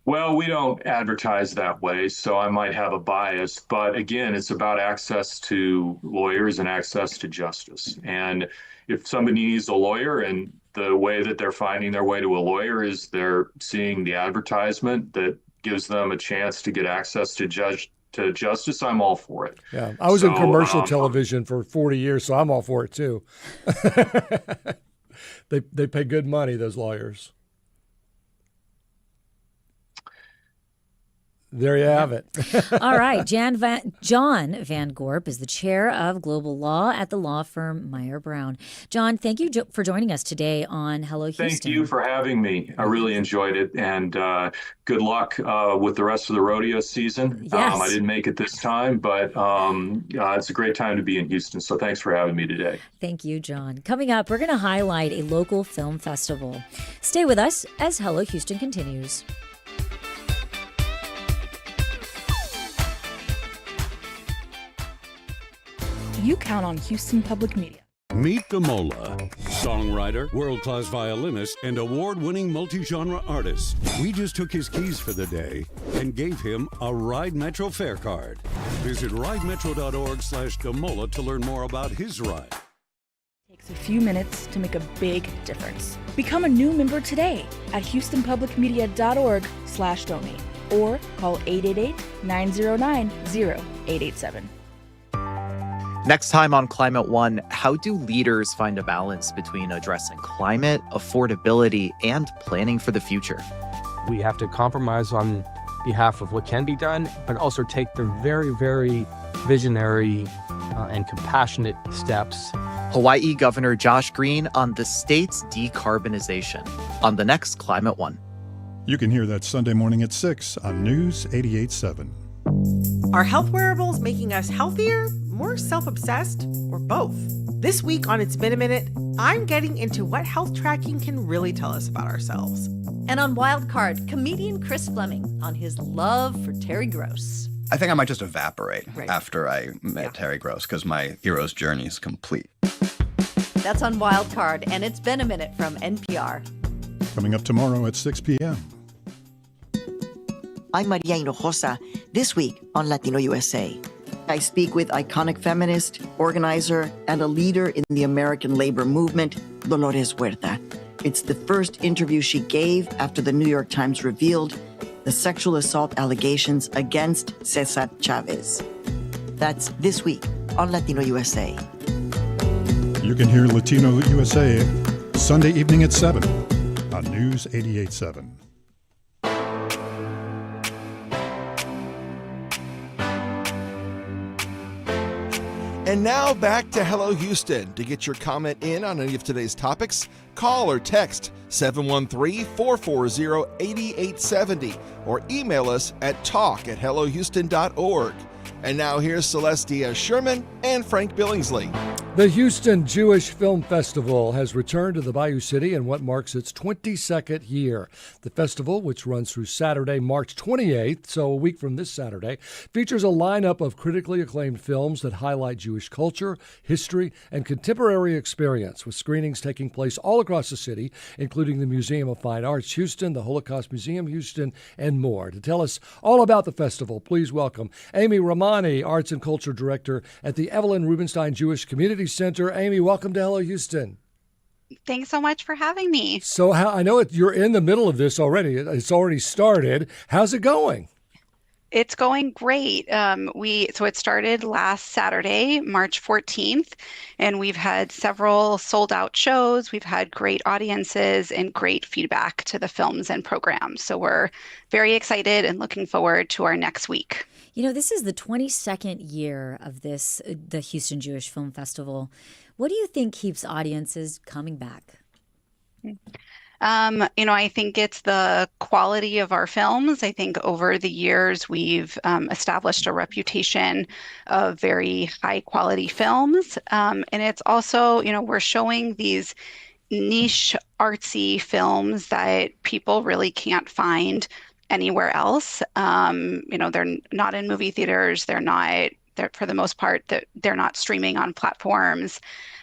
Well, we don't advertise that way, so I might have a bias. But again, it's about access to lawyers and access to justice. And if somebody needs a lawyer and the way that they're finding their way to a lawyer is they're seeing the advertisement that gives them a chance to get access to justice, I'm all for it. Yeah, I was in commercial television for 40 years, so I'm all for it too. They pay good money, those lawyers. There you have it. All right. John Van Gorp is the chair of global law at the law firm Mayer Brown. John, thank you for joining us today on Hello Houston. Thank you for having me. I really enjoyed it. And good luck with the rest of the rodeo season. Yes. I didn't make it this time, but it's a great time to be in Houston. So thanks for having me today. Thank you, John. Coming up, we're going to highlight a local film festival. Stay with us as Hello Houston continues. You count on Houston Public Media. Meet Gamola, songwriter, world-class violinist, and award-winning multi-genre artist. We just took his keys for the day and gave him a Ride Metro fare card. Visit ridemetro.org/Gamola to learn more about his ride. Takes a few minutes to make a big difference. Become a new member today at houstonpublicmedia.org/donate or call 888-909-0887. Next time on Climate One, how do leaders find a balance between addressing climate, affordability, and planning for the future? We have to compromise on behalf of what can be done, but also take the very, very visionary and compassionate steps. Hawaii Governor Josh Green on the state's decarbonization on the next Climate One. You can hear that Sunday morning at 6 on News 88.7. Are health wearables making us healthier, more self-obsessed, or both? This week on It's Been a Minute, I'm getting into what health tracking can really tell us about ourselves. And on Wildcard, comedian Chris Fleming on his love for Terry Gross. I think I might just evaporate after I met Terry Gross because my hero's journey is complete. That's on Wildcard, and It's Been a Minute from NPR. Coming up tomorrow at 6 p.m. I'm Maria Hinojosa, this week on Latino USA. I speak with iconic feminist, organizer, and a leader in the American labor movement, Dolores Huerta. It's the first interview she gave after the New York Times revealed the sexual assault allegations against Cesar Chavez. That's this week on Latino USA. You can hear Latino USA Sunday evening at 7 on News 88.7. And now back to Hello Houston. To get your comment in on any of today's topics, call or text 713-440-8870 or email us at talk@hellohouston.org. And now here's Celeste Díaz Schurman and Frank Billingsley. The Houston Jewish Film Festival has returned to the Bayou City in what marks its 22nd year. The festival, which runs through Saturday, March 28th, so a week from this Saturday, features a lineup of critically acclaimed films that highlight Jewish culture, history, and contemporary experience, with screenings taking place all across the city, including the Museum of Fine Arts Houston, the Holocaust Museum Houston, and more. To tell us all about the festival, please welcome Amy Ramani, Arts and Culture Director at the Evelyn Rubenstein Jewish Community Center. Amy, welcome to Hello Houston. Thanks so much for having me. So I know you're in the middle of this already. It's already started. How's it going? It's going great. So it started last Saturday, March 14th, and we've had several sold out shows. We've had great audiences and great feedback to the films and programs. So we're very excited and looking forward to our next week. You know, this is the 22nd year of the Houston Jewish Film Festival. What do you think keeps audiences coming back? I think it's the quality of our films. I think over the years, we've established a reputation of very high quality films. And it's also, we're showing these niche artsy films that people really can't find anywhere else. They're not in movie theaters. They're for the most part, they're not streaming on platforms.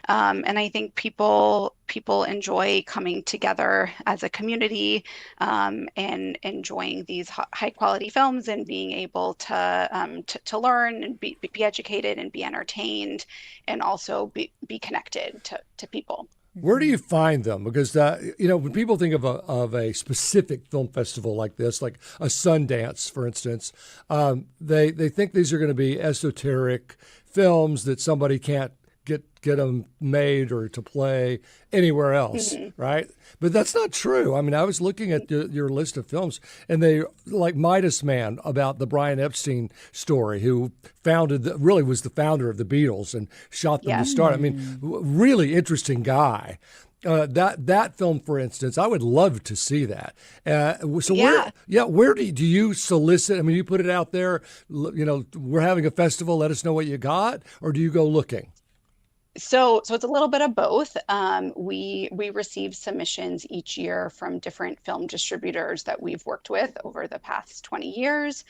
And I think people enjoy coming together as a community and enjoying these high quality films and being able to learn and be educated and be entertained and also be connected to people. Where do you find them? Because when people think of a specific film festival like this, like a Sundance, for instance, they think these are going to be esoteric films that somebody can't get them made or to play anywhere else, right? But that's not true. I mean, I was looking at your list of films, and they like Midas Man, about the Brian Epstein story, who really was the founder of the Beatles and shot them to start. I mean, really interesting guy. That film, for instance, I would love to see that. Where do you solicit? I mean, you put it out there, we're having a festival, let us know what you got, or do you go looking? So it's a little bit of both. We receive submissions each year from different film distributors that we've worked with over the past 20 years.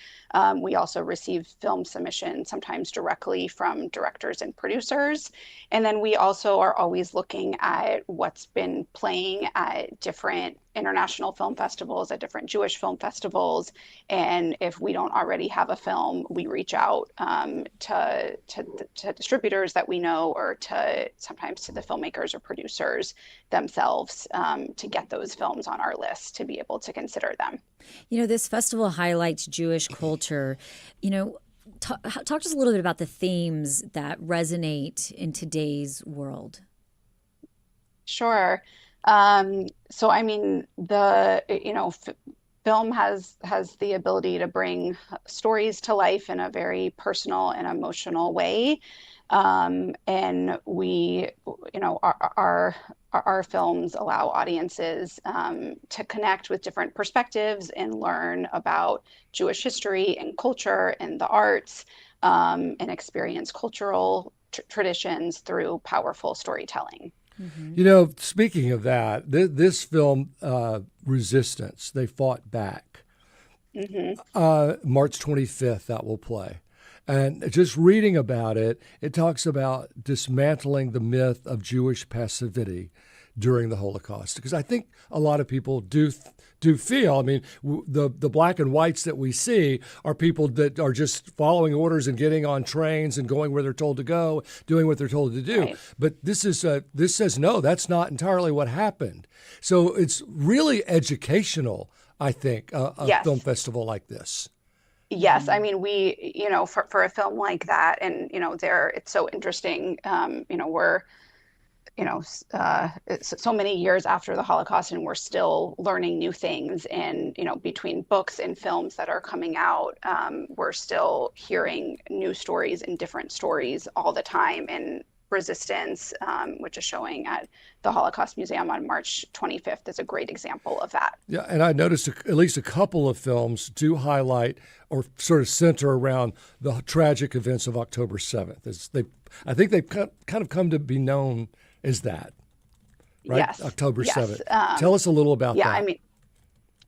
We also receive film submissions sometimes directly from directors and producers. And then we also are always looking at what's been playing at different international film festivals, at different Jewish film festivals. And if we don't already have a film, we reach out to distributors that we know, or sometimes to the filmmakers or producers themselves, to get those films on our list to be able to consider them. This festival highlights Jewish culture. Talk to us a little bit about the themes that resonate in today's world. Sure. So I mean, film has the ability to bring stories to life in a very personal and emotional way. And we, our films allow audiences to connect with different perspectives and learn about Jewish history and culture and the arts, and experience cultural traditions through powerful storytelling. Speaking of that, this film, Resistance, they fought back. March 25th, that will play. And just reading about it, it talks about dismantling the myth of Jewish passivity during the Holocaust. Because I think a lot of people do feel, the black and whites that we see are people that are just following orders and getting on trains and going where they're told to go, doing what they're told to do. Right. But this says, no, that's not entirely what happened. So it's really educational, I think, a film festival like this. Yes, we, for a film like that, and it's so interesting. We're, so many years after the Holocaust, and we're still learning new things. And between books and films that are coming out, we're still hearing new stories and different stories all the time. And Resistance, which is showing at the Holocaust Museum on March 25th, is a great example of that. Yeah, and I noticed at least a couple of films do highlight or sort of center around the tragic events of October 7th. I think they've kind of come to be known as that, right? Yes. October 7th. Tell us a little about that.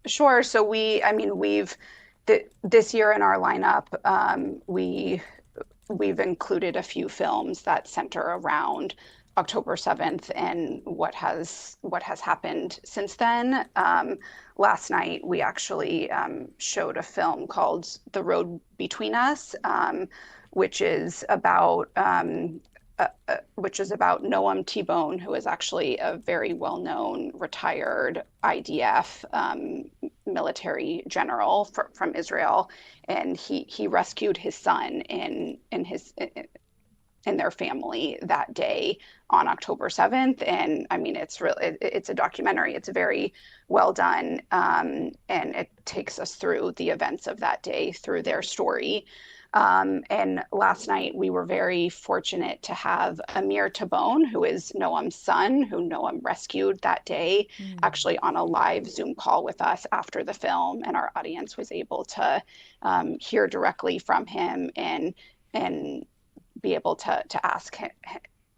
Sure. So we've this year in our lineup, we've included a few films that center around October 7th and what has happened since then. Last night, we actually showed a film called The Road Between Us, which is about Noam T-Bone, who is actually a very well-known retired IDF military general from Israel, and he rescued his son and their family that day on October 7th. And it's a documentary. It's very well done, and it takes us through the events of that day through their story. And last night we were very fortunate to have Amir Tabone, who is Noam's son, who Noam rescued that day, actually on a live Zoom call with us after the film, and our audience was able to hear directly from him and be able to ask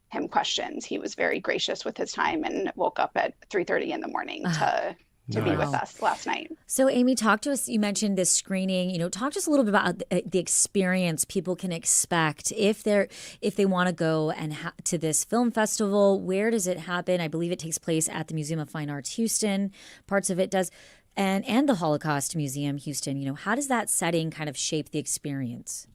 him questions. He was very gracious with his time and woke up at 3:30 in the morning to be with us last night. So Amy, talk to us, you mentioned this screening, talk to us a little bit about the experience people can expect if they want to go and to this film festival. Where does it happen? I believe it takes place at the Museum of Fine Arts Houston. Parts of it does. And the Holocaust Museum Houston. How does that setting kind of shape the experience?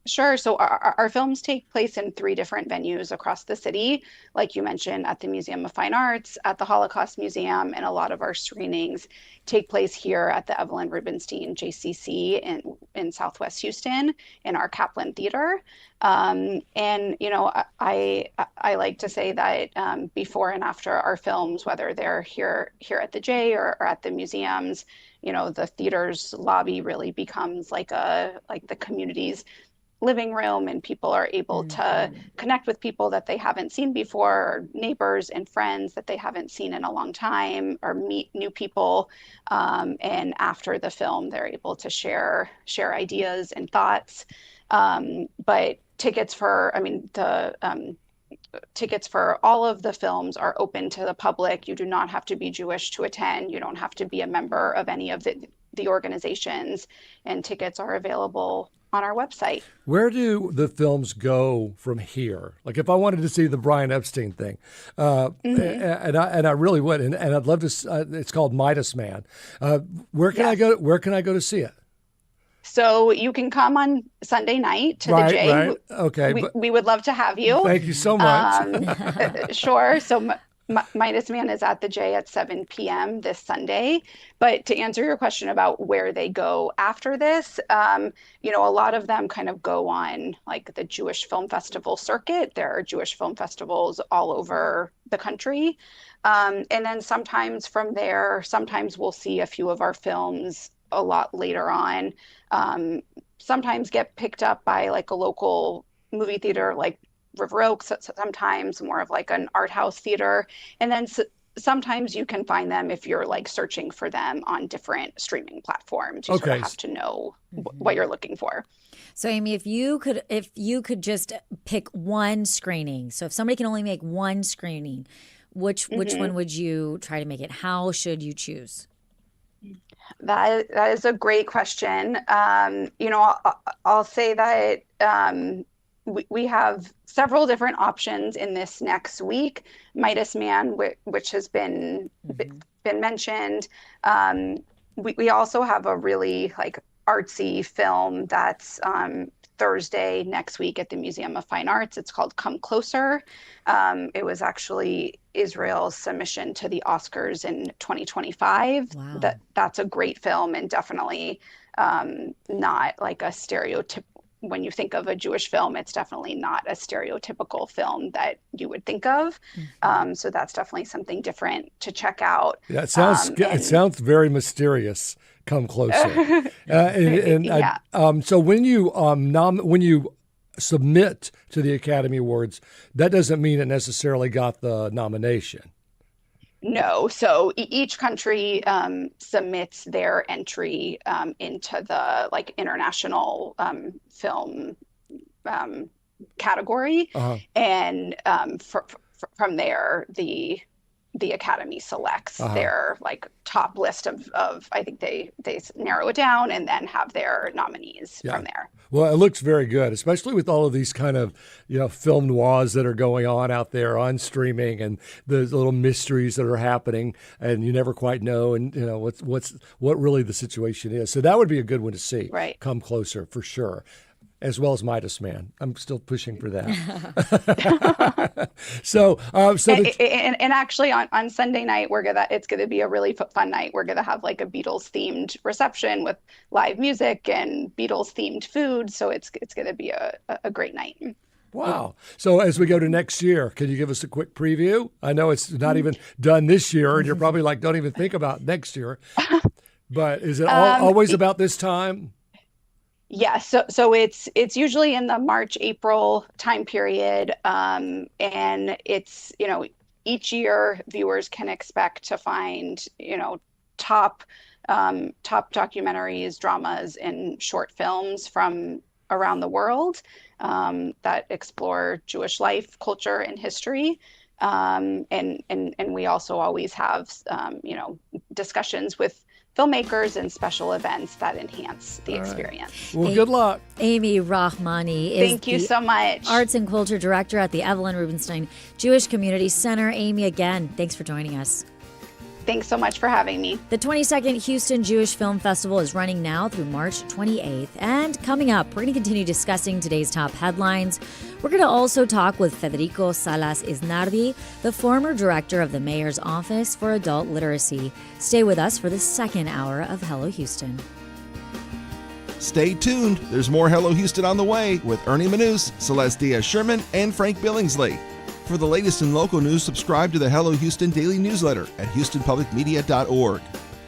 Sure. So our films take place in 3 different venues across the city, like you mentioned, at the Museum of Fine Arts, at the Holocaust Museum, and a lot of our screenings take place here at the Evelyn Rubenstein JCC in Southwest Houston in our Kaplan Theater. And, I like to say that before and after our films, whether they're here at the J or at the museums, the theater's lobby really becomes like the community's living room, and people are able to connect with people that they haven't seen before, or neighbors and friends that they haven't seen in a long time, or meet new people. And after the film, they're able to share ideas and thoughts. But tickets for, tickets for all of the films are open to the public. You do not have to be Jewish to attend. You don't have to be a member of any of the organizations, and tickets are available on our website. Where do the films go from here? Like if I wanted to see the Brian Epstein thing, and I really would, and I'd love to. It's called Midas Man. Where can I go? Where can I go to see it? So you can come on Sunday night to the J. Right. Okay. We would love to have you. Thank you so much. Sure. So Midas Man is at the J at 7 p.m. this Sunday. But to answer your question about where they go after this, a lot of them kind of go on like the Jewish Film Festival circuit. There are Jewish film festivals all over the country. And then sometimes from there, sometimes we'll see a few of our films a lot later on. Sometimes get picked up by like a local movie theater like River Oaks, sometimes more of like an art house theater. And then sometimes you can find them if you're like searching for them on different streaming platforms. You sort of have to know what you're looking for. So Amy, if you could just pick one screening, so if somebody can only make one screening, which one would you try to make it? How should you choose? That is a great question. I'll say that we have several different options in this next week. Midas Man, which has been mentioned. We also have a really like artsy film that's Thursday next week at the Museum of Fine Arts. It's called Come Closer. It was actually Israel's submission to the Oscars in 2025. Wow. That's a great film and definitely not like a stereotypical. When you think of a Jewish film, it's definitely not a stereotypical film that you would think of. So that's definitely something different to check out. Yeah, it sounds very mysterious. Come Closer. So when you submit to the Academy Awards, that doesn't mean it necessarily got the nomination. No. So each country submits their entry into the like international film category, and from there the Academy selects their like top list of I think they narrow it down and then have their nominees from there. Well, it looks very good, especially with all of these kind of, film noirs that are going on out there on streaming and the little mysteries that are happening and you never quite know and what really the situation is. So that would be a good one to see. Right. Come Closer for sure. As well as Midas Man. I'm still pushing for that. And actually on Sunday night, it's going to be a really fun night. We're going to have like a Beatles themed reception with live music and Beatles themed food. So it's going to be a great night. Wow. So as we go to next year, can you give us a quick preview? I know it's not even done this year and you're probably like, don't even think about next year, but is it always about this time? Yeah, so it's usually in the March-April time period, and it's each year viewers can expect to find top documentaries, dramas, and short films from around the world that explore Jewish life, culture, and history. And we also always have discussions with filmmakers and special events that enhance the experience. Well, good luck. Amy Rahmani is Thank you so much. Arts and Culture Director at the Evelyn Rubinstein Jewish Community Center. Amy, again, thanks for joining us. Thanks so much for having me. The 22nd Houston Jewish Film Festival is running now through March 28th. And coming up, we're going to continue discussing today's top headlines. We're going to also talk with Federico Salas-Isnardi, the former director of the Mayor's Office for Adult Literacy. Stay with us for the second hour of Hello Houston. Stay tuned. There's more Hello Houston on the way with Ernie Manouse, Celeste Díaz Schurman, and Frank Billingsley. For the latest in local news, subscribe to the Hello Houston daily newsletter at HoustonPublicMedia.org.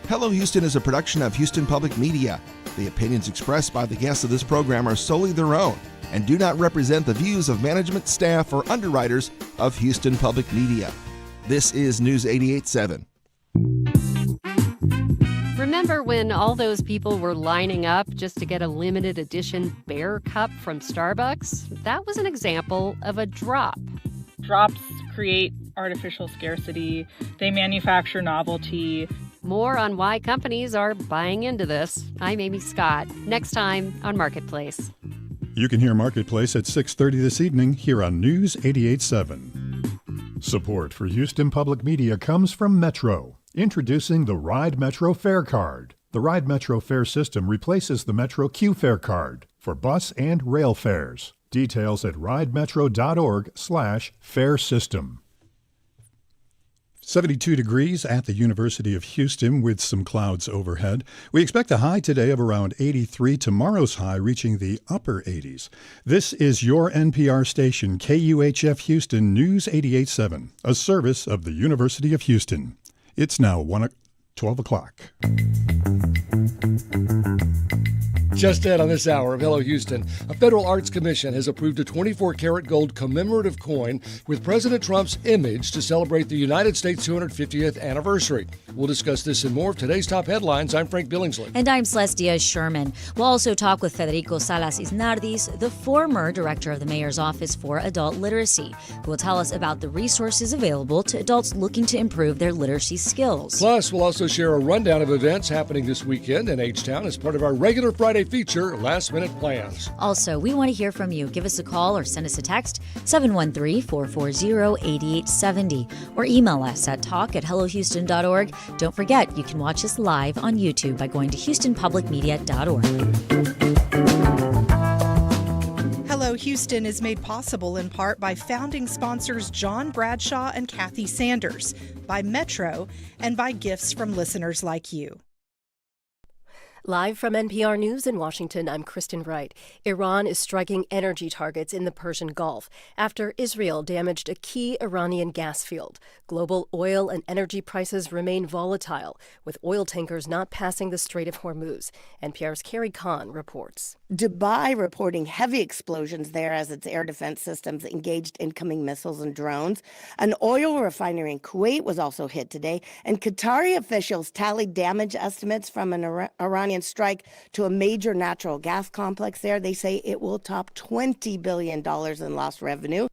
Hello Houston is a production of Houston Public Media. The opinions expressed by the guests of this program are solely their own and do not represent the views of management, staff, or underwriters of Houston Public Media. This is News 88.7. Remember when all those people were lining up just to get a limited edition Bear Cup from Starbucks? That was an example of a drop. Drops create artificial scarcity. They manufacture novelty. More on why companies are buying into this. I'm Amy Scott. Next time on Marketplace. You can hear Marketplace at 6:30 this evening here on News 88.7. Support for Houston Public Media comes from Metro, introducing the Ride Metro Fare Card. The Ride Metro Fare system replaces the Metro Q Fare Card for bus and rail fares. Details at ridemetro.org/fare system. 72 degrees at the University of Houston with some clouds overhead. We expect a high today of around 83, tomorrow's high reaching the upper 80s. This is your NPR station, KUHF Houston News 88.7, a service of the University of Houston. It's now 12 o'clock. Just ahead on this hour of Hello Houston, a federal arts commission has approved a 24-karat gold commemorative coin with President Trump's image to celebrate the United States 250th anniversary. We'll discuss this and more of today's top headlines. I'm Frank Billingsley. And I'm Celeste Díaz Schurman. We'll also talk with Federico Salas-Isnardi, the former director of the Mayor's Office for Adult Literacy, who will tell us about the resources available to adults looking to improve their literacy skills. Plus, we'll also share a rundown of events happening this weekend in H-Town as part of our regular Friday feature, Last Minute Plans. Also, we want to hear from you. Give us a call or send us a text, 713-440-8870, or email us at talk@hellohouston.org. Don't forget, you can watch us live on YouTube by going to houstonpublicmedia.org. Hello Houston is made possible in part by founding sponsors John Bradshaw and Kathy Sanders, by Metro, and by gifts from listeners like you. Live from NPR News in Washington, I'm Kristen Wright. Iran is striking energy targets in the Persian Gulf after Israel damaged a key Iranian gas field. Global oil and energy prices remain volatile, with oil tankers not passing the Strait of Hormuz. NPR's Carrie Kahn reports. Dubai reporting heavy explosions there as its air defense systems engaged incoming missiles and drones. An oil refinery in Kuwait was also hit today, and Qatari officials tallied damage estimates from an Iranian strike to a major natural gas complex there. They say it will top $20 billion in lost revenue.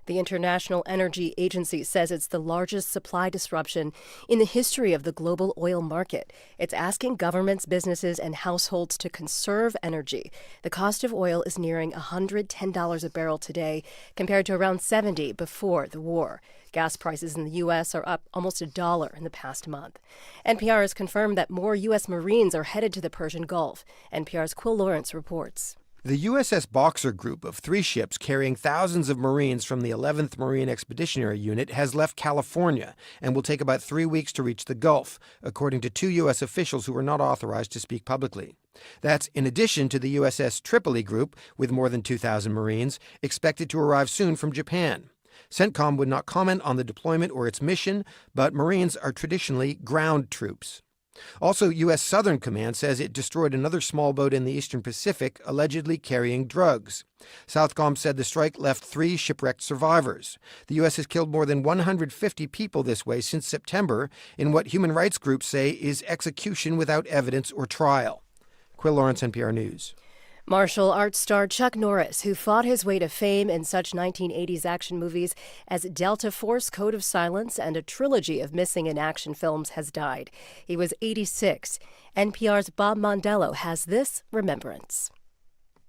The International Energy Agency says it's the largest supply disruption in the history of the global oil market. It's asking governments, businesses, and households to conserve energy. The cost of oil is nearing $110 a barrel today, compared to around $70 before the war. Gas prices in the U.S. are up almost $1 in the past month. NPR has confirmed that more U.S. Marines are headed to the Persian Gulf. NPR's Quill Lawrence reports. The USS Boxer group of 3 ships carrying thousands of Marines from the 11th Marine Expeditionary Unit has left California and will take about 3 weeks to reach the Gulf, according to 2 U.S. officials who were not authorized to speak publicly. That's in addition to the USS Tripoli group, with more than 2,000 Marines, expected to arrive soon from Japan. CENTCOM would not comment on the deployment or its mission, but Marines are traditionally ground troops. Also, U.S. Southern Command says it destroyed another small boat in the Eastern Pacific, allegedly carrying drugs. Southcom said the strike left 3 shipwrecked survivors. The U.S. has killed more than 150 people this way since September in what human rights groups say is execution without evidence or trial. Quill Lawrence, NPR News. Martial arts star Chuck Norris, who fought his way to fame in such 1980s action movies as Delta Force, Code of Silence, and a trilogy of missing in action films, has died. He was 86. NPR's Bob Mondello has this remembrance.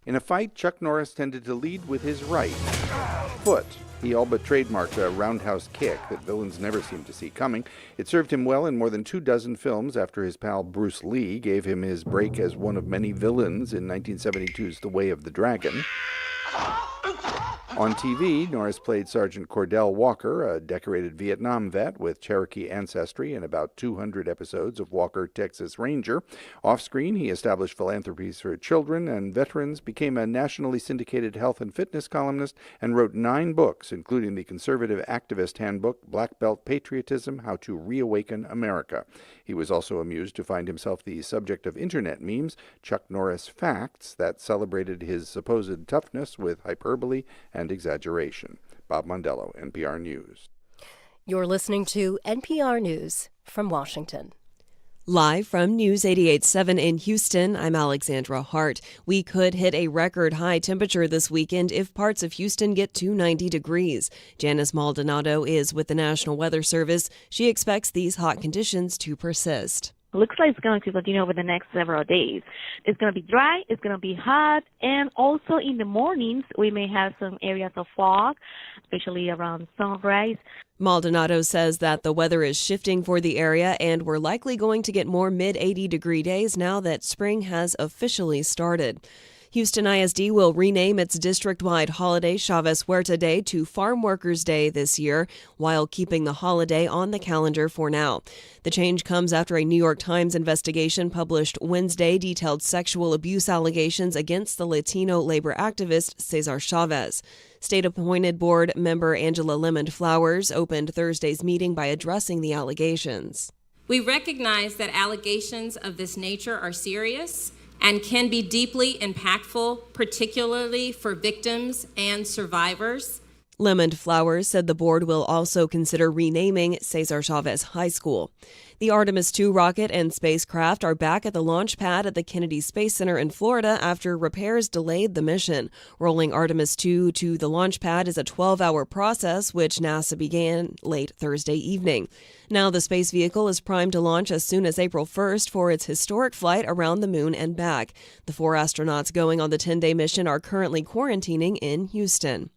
In a fight, Chuck Norris tended to lead with his right foot. He all but trademarked a roundhouse kick that villains never seem to see coming. It served him well in more than 24 films after his pal Bruce Lee gave him his break as one of many villains in 1972's The Way of the Dragon. On TV, Norris played Sergeant Cordell Walker, a decorated Vietnam vet with Cherokee ancestry in about 200 episodes of Walker, Texas Ranger. Off-screen, he established philanthropies for children and veterans, became a nationally syndicated health and fitness columnist, and wrote 9 books, including the conservative activist handbook, Black Belt Patriotism, How to Reawaken America. He was also amused to find himself the subject of internet memes, Chuck Norris Facts, that celebrated his supposed toughness with hyperbole and exaggeration. Bob Mondello, NPR News. You're listening to NPR News from Washington. Live from News 88.7 in Houston, I'm Alexandra Hart. We could hit a record high temperature this weekend if parts of Houston get to 90 degrees. Janice Maldonado is with the National Weather Service. She expects these hot conditions to persist. Looks like it's going to continue over the next several days. It's going to be dry, it's going to be hot, and also in the mornings we may have some areas of fog, especially around sunrise. Maldonado says that the weather is shifting for the area and we're likely going to get more mid-80 degree days now that spring has officially started. Houston ISD will rename its district-wide holiday Chavez Huerta Day to Farm Workers Day this year, while keeping the holiday on the calendar for now. The change comes after a New York Times investigation published Wednesday detailed sexual abuse allegations against the Latino labor activist Cesar Chavez. State-appointed board member Angela Lemond Flowers opened Thursday's meeting by addressing the allegations. We recognize that allegations of this nature are serious and can be deeply impactful, particularly for victims and survivors. Lemond Flowers said the board will also consider renaming Cesar Chavez High School. The Artemis II rocket and spacecraft are back at the launch pad at the Kennedy Space Center in Florida after repairs delayed the mission. Rolling Artemis II to the launch pad is a 12-hour process, which NASA began late Thursday evening. Now the space vehicle is primed to launch as soon as April 1st for its historic flight around the moon and back. The 4 astronauts going on the 10-day mission are currently quarantining in Houston.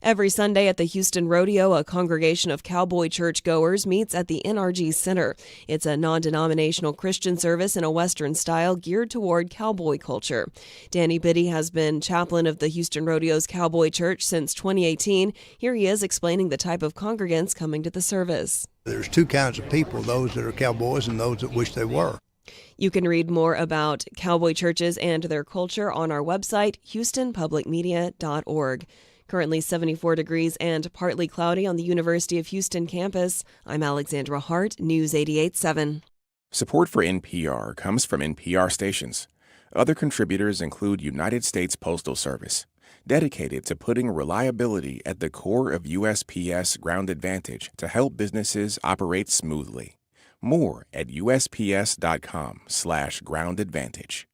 Every Sunday at the Houston Rodeo, a congregation of cowboy churchgoers meets at the NRG Center. It's a non-denominational Christian service in a Western style geared toward cowboy culture. Danny Biddy has been chaplain of the Houston Rodeo's Cowboy Church since 2018. Here he is explaining the type of congregants coming to the service. There's two kinds of people, those that are cowboys and those that wish they were. You can read more about cowboy churches and their culture on our website, houstonpublicmedia.org. Currently 74 degrees and partly cloudy on the University of Houston campus. I'm Alexandra Hart, News 88.7. Support for NPR comes from NPR stations. Other contributors include United States Postal Service, dedicated to putting reliability at the core of USPS Ground Advantage to help businesses operate smoothly. More at usps.com/groundadvantage.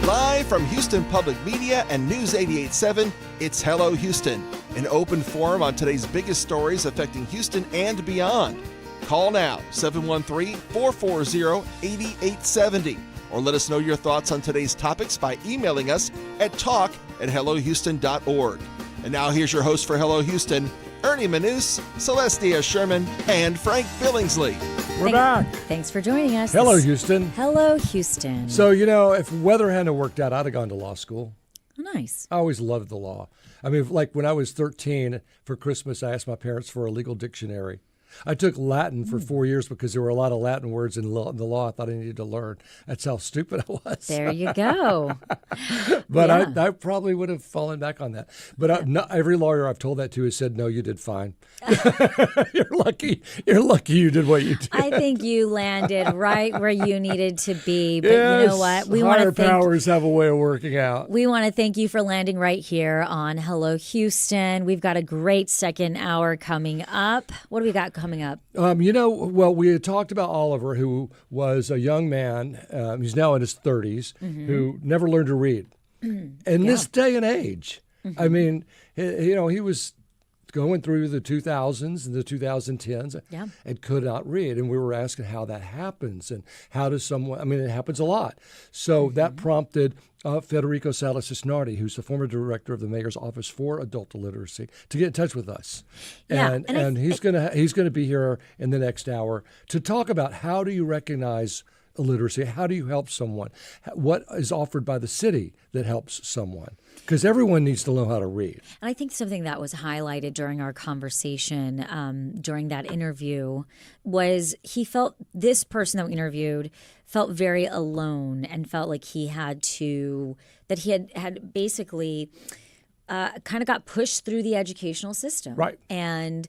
Live from Houston Public Media and News 88.7, it's Hello Houston, an open forum on today's biggest stories affecting Houston and beyond. Call now, 713-440-8870, or let us know your thoughts on today's topics by emailing us at talk@hellohouston.org. And now here's your host for Hello Houston, Ernie Manouse, Celeste Díaz Schurman, and Frank Billingsley. We're back. Thanks for joining us. Hello, Houston. Hello, Houston. So, if weather hadn't worked out, I'd have gone to law school. Nice. I always loved the law. I mean, like when I was 13, for Christmas, I asked my parents for a legal dictionary. I took Latin for 4 years because there were a lot of Latin words in the law I thought I needed to learn. That's how stupid I was. There you go. But yeah. I probably would have fallen back on that. But not every lawyer I've told that to has said, no, you did fine. You're lucky you did what you did. I think you landed right where you needed to be. But yes, you know what? Higher powers have a way of working out. We want to thank you for landing right here on Hello Houston. We've got a great second hour coming up. What do we got coming up? We had talked about Oliver, who was a young man, he's now in his 30s, who never learned to read. In this day and age, I mean, he was going through the 2000s and the 2010s and could not read. And we were asking how that happens and how does it happens a lot. So that prompted Federico Salas-Isnardi, who's the former director of the Mayor's Office for Adult Illiteracy, to get in touch with us. And he's gonna be here in the next hour to talk about how do you recognize illiteracy? How do you help someone? What is offered by the city that helps someone? Because everyone needs to know how to read. And I think something that was highlighted during our conversation, during that interview, was this person that we interviewed felt very alone and felt like he had basically kind of got pushed through the educational system. Right. And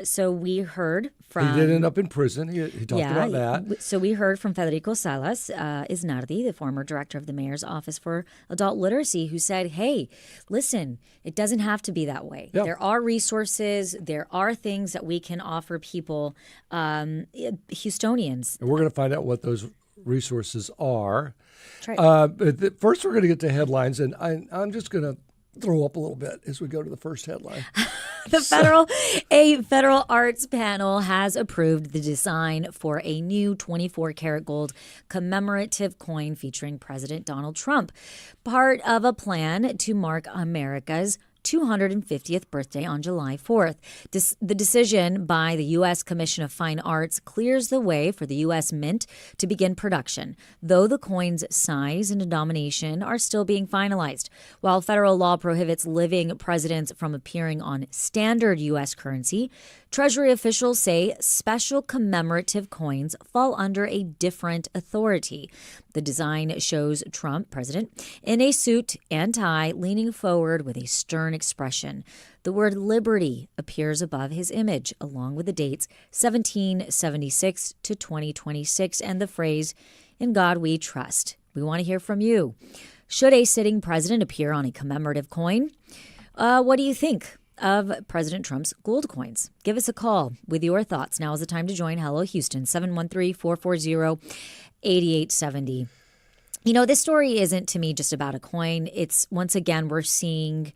so we heard from... He did end up in prison. He talked about that. So we heard from Federico Salas-Isnardi, the former director of the mayor's office for adult literacy, who said, hey, listen, it doesn't have to be that way. Yep. There are resources. There are things that we can offer people, Houstonians. And we're going to find out what those resources are. That's right. But first, we're going to get to headlines, and I'm just going to throw up a little bit as we go to the first headline. A federal arts panel has approved the design for a new 24-karat gold commemorative coin featuring President Donald Trump, part of a plan to mark America's 250th birthday on July 4th. The decision by the U.S. Commission of Fine Arts clears the way for the U.S. Mint to begin production, though the coin's size and denomination are still being finalized. While federal law prohibits living presidents from appearing on standard U.S. currency, Treasury officials say special commemorative coins fall under a different authority. The design shows Trump, president, in a suit and tie, leaning forward with a stern expression. The word liberty appears above his image, along with the dates 1776 to 2026 and the phrase, "In God we trust." We want to hear from you. Should a sitting president appear on a commemorative coin? What do you think of President Trump's gold coins? Give us a call with your thoughts. Now is the time to join Hello Houston, 713-440-8870. You know, this story isn't, to me, just about a coin. It's, once again, we're seeing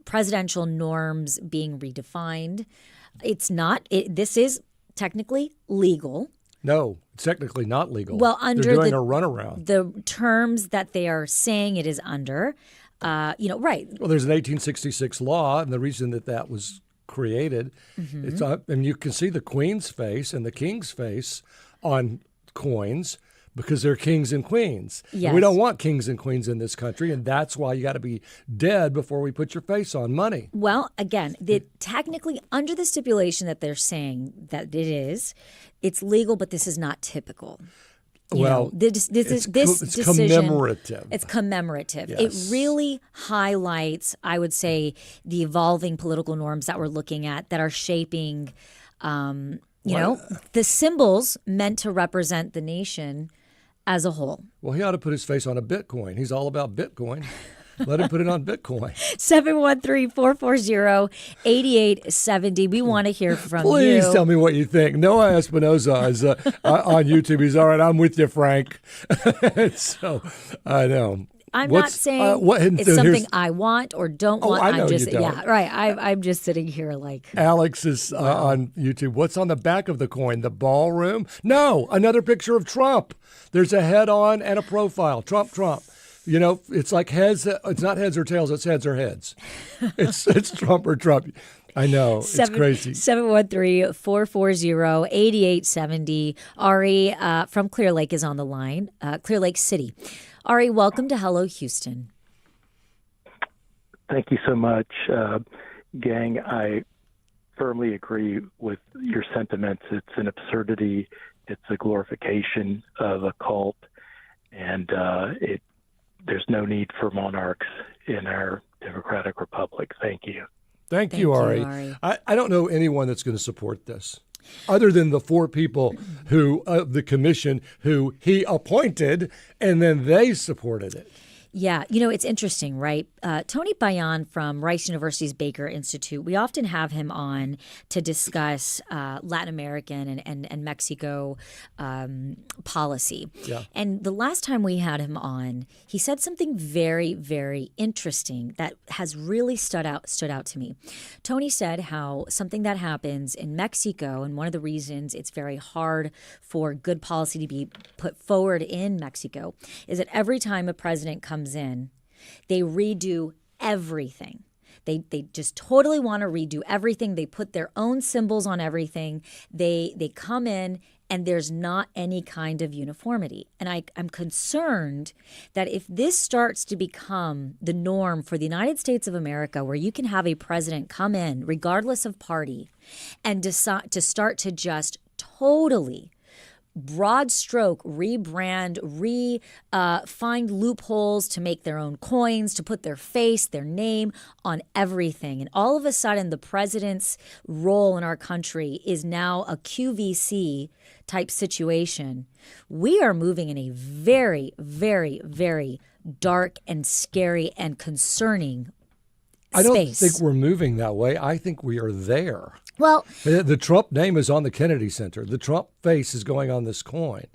presidential norms being redefined. It's not. This is technically legal. No, it's technically not legal. Well, under they're doing a runaround. The terms that they are saying it is under. Right. Well, there's an 1866 law, and the reason that was created, it's and you can see the Queen's face and the King's face on coins because they're kings and queens. Yes. And we don't want kings and queens in this country, and that's why you got to be dead before we put your face on money. Well, again, technically under the stipulation that they're saying that it's legal, but this is not typical. This decision, commemorative. It's commemorative. Yes. It really highlights, I would say, the evolving political norms that we're looking at that are shaping, the symbols meant to represent the nation as a whole. Well, he ought to put his face on a Bitcoin. He's all about Bitcoin. Let him put it on Bitcoin. 713-440-8870. We want to hear from you. Please tell me what you think. Noah Espinoza is on YouTube. He's all right. I'm with you, Frank. So I know. I'm not saying it's something I want or don't want. I know I'm just, you don't. Yeah, right. I'm just sitting here like. Alex is on YouTube. What's on the back of the coin? The ballroom? No, another picture of Trump. There's a head on and a profile. Trump. You know, it's like heads. It's not heads or tails. It's heads or heads. It's Trump or Trump. I know. It's crazy. 713-440-8870. Ari from Clear Lake is on the line. Clear Lake City. Ari, welcome to Hello Houston. Thank you so much, gang. I firmly agree with your sentiments. It's an absurdity. It's a glorification of a cult, and there's no need for monarchs in our democratic republic. Thank you. Thank you, Ari. I don't know anyone that's going to support this other than the four people who the commission who he appointed, and then they supported it. Yeah, it's interesting, right? Tony Bayan from Rice University's Baker Institute, we often have him on to discuss Latin American and Mexico policy. Yeah. And the last time we had him on, he said something very, very interesting that has really stood out to me. Tony said how something that happens in Mexico, and one of the reasons it's very hard for good policy to be put forward in Mexico, is that every time a president comes in, they redo everything. They just totally want to redo everything. They put their own symbols on everything. They come in and there's not any kind of uniformity. And I'm concerned that if this starts to become the norm for the United States of America, where you can have a president come in, regardless of party, and decide to start to just totally broad stroke rebrand, find loopholes to make their own coins, to put their face, their name on everything. And all of a sudden, the president's role in our country is now a QVC type situation. We are moving in a very, very, very dark and scary and concerning I don't space. think we're moving that way. I think we are there. Well, the Trump name is on the Kennedy Center. The Trump face is going on this coin.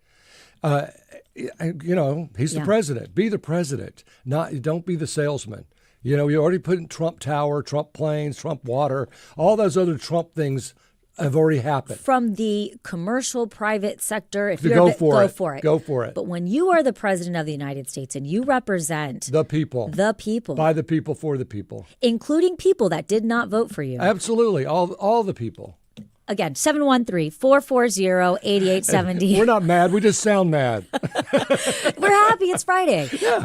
He's the president. Be the president. Don't be the salesman. You already put in Trump Tower, Trump planes, Trump water. All those other Trump things have already happened. From the commercial private sector, if you're go for it. Go for it. But when you are the president of the United States and you represent the people, by the people, for the people, including people that did not vote for you. Absolutely. All the people. Again, 713-440-8870. We're not mad. We just sound mad. We're happy. It's Friday. Yeah.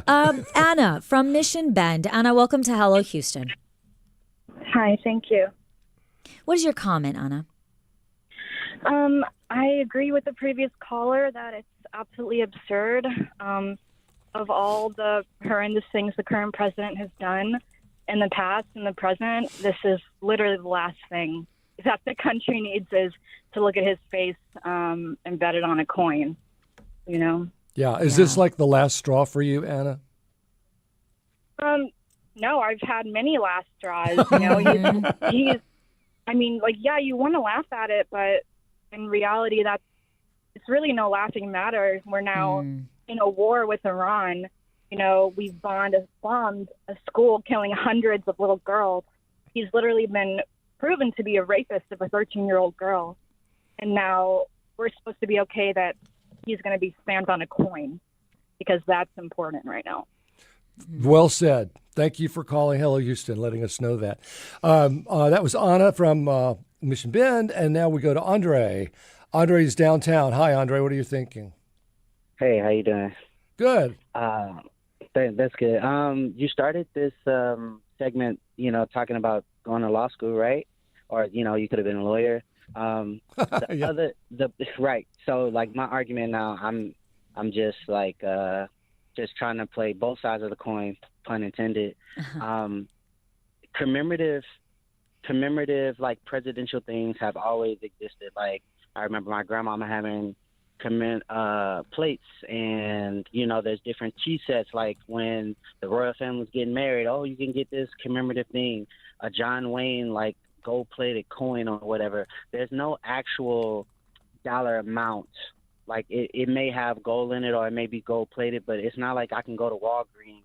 Anna from Mission Bend. Anna, welcome to Hello Houston. Hi, thank you. What is your comment, Anna? I agree with the previous caller that it's absolutely absurd. Of all the horrendous things the current president has done in the past and the present, this is literally the last thing that the country needs is to look at his face embedded on a coin, Yeah. Is this like the last straw for you, Anna? No, I've had many last straws. You want to laugh at it, but in reality, it's really no laughing matter. We're now in a war with Iran. We've bombed a school, killing hundreds of little girls. He's literally been proven to be a rapist of a 13-year-old girl. And now we're supposed to be okay that he's going to be stamped on a coin because that's important right now. Well said. Thank you for calling Hello Houston, letting us know that. That was Anna from Mission Bend, and now we go to Andre. Andre's downtown. Hi, Andre. What are you thinking? Hey, how you doing? Good. That's good. You started this segment, talking about going to law school, right? Or you could have been a lawyer. Right. So, like, my argument now, I'm just like just trying to play both sides of the coin, pun intended. Commemorative like presidential things have always existed. Like, I remember my grandmama having plates, and there's different tea sets. Like when the royal family was getting married, you can get this commemorative thing, a John Wayne like gold-plated coin or whatever. There's no actual dollar amount. Like it may have gold in it or it may be gold-plated, but it's not like I can go to Walgreens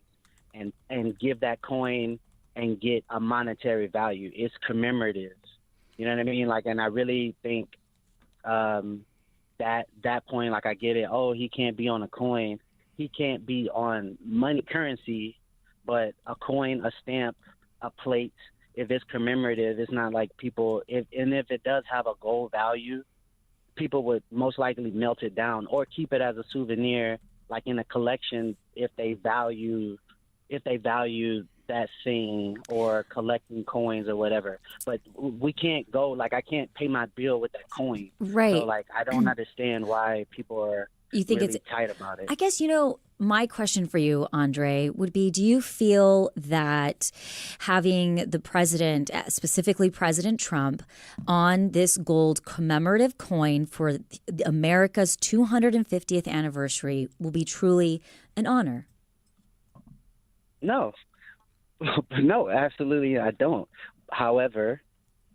and give that coin and get a monetary value. It's commemorative. You know what I mean? Like, and I really think that point, like, I get it. He can't be on a coin. He can't be on money currency, but a coin, a stamp, a plate, if it's commemorative, it's not like people, if it does have a gold value, people would most likely melt it down or keep it as a souvenir, like in a collection, if they value that thing, or collecting coins or whatever. But we can't go, like, I can't pay my bill with that coin. Right. So, like, I don't understand why people are really tight about it. I guess, my question for you, Andre, would be, do you feel that having the president, specifically President Trump, on this gold commemorative coin for America's 250th anniversary will be truly an honor? No. No, absolutely I don't. However,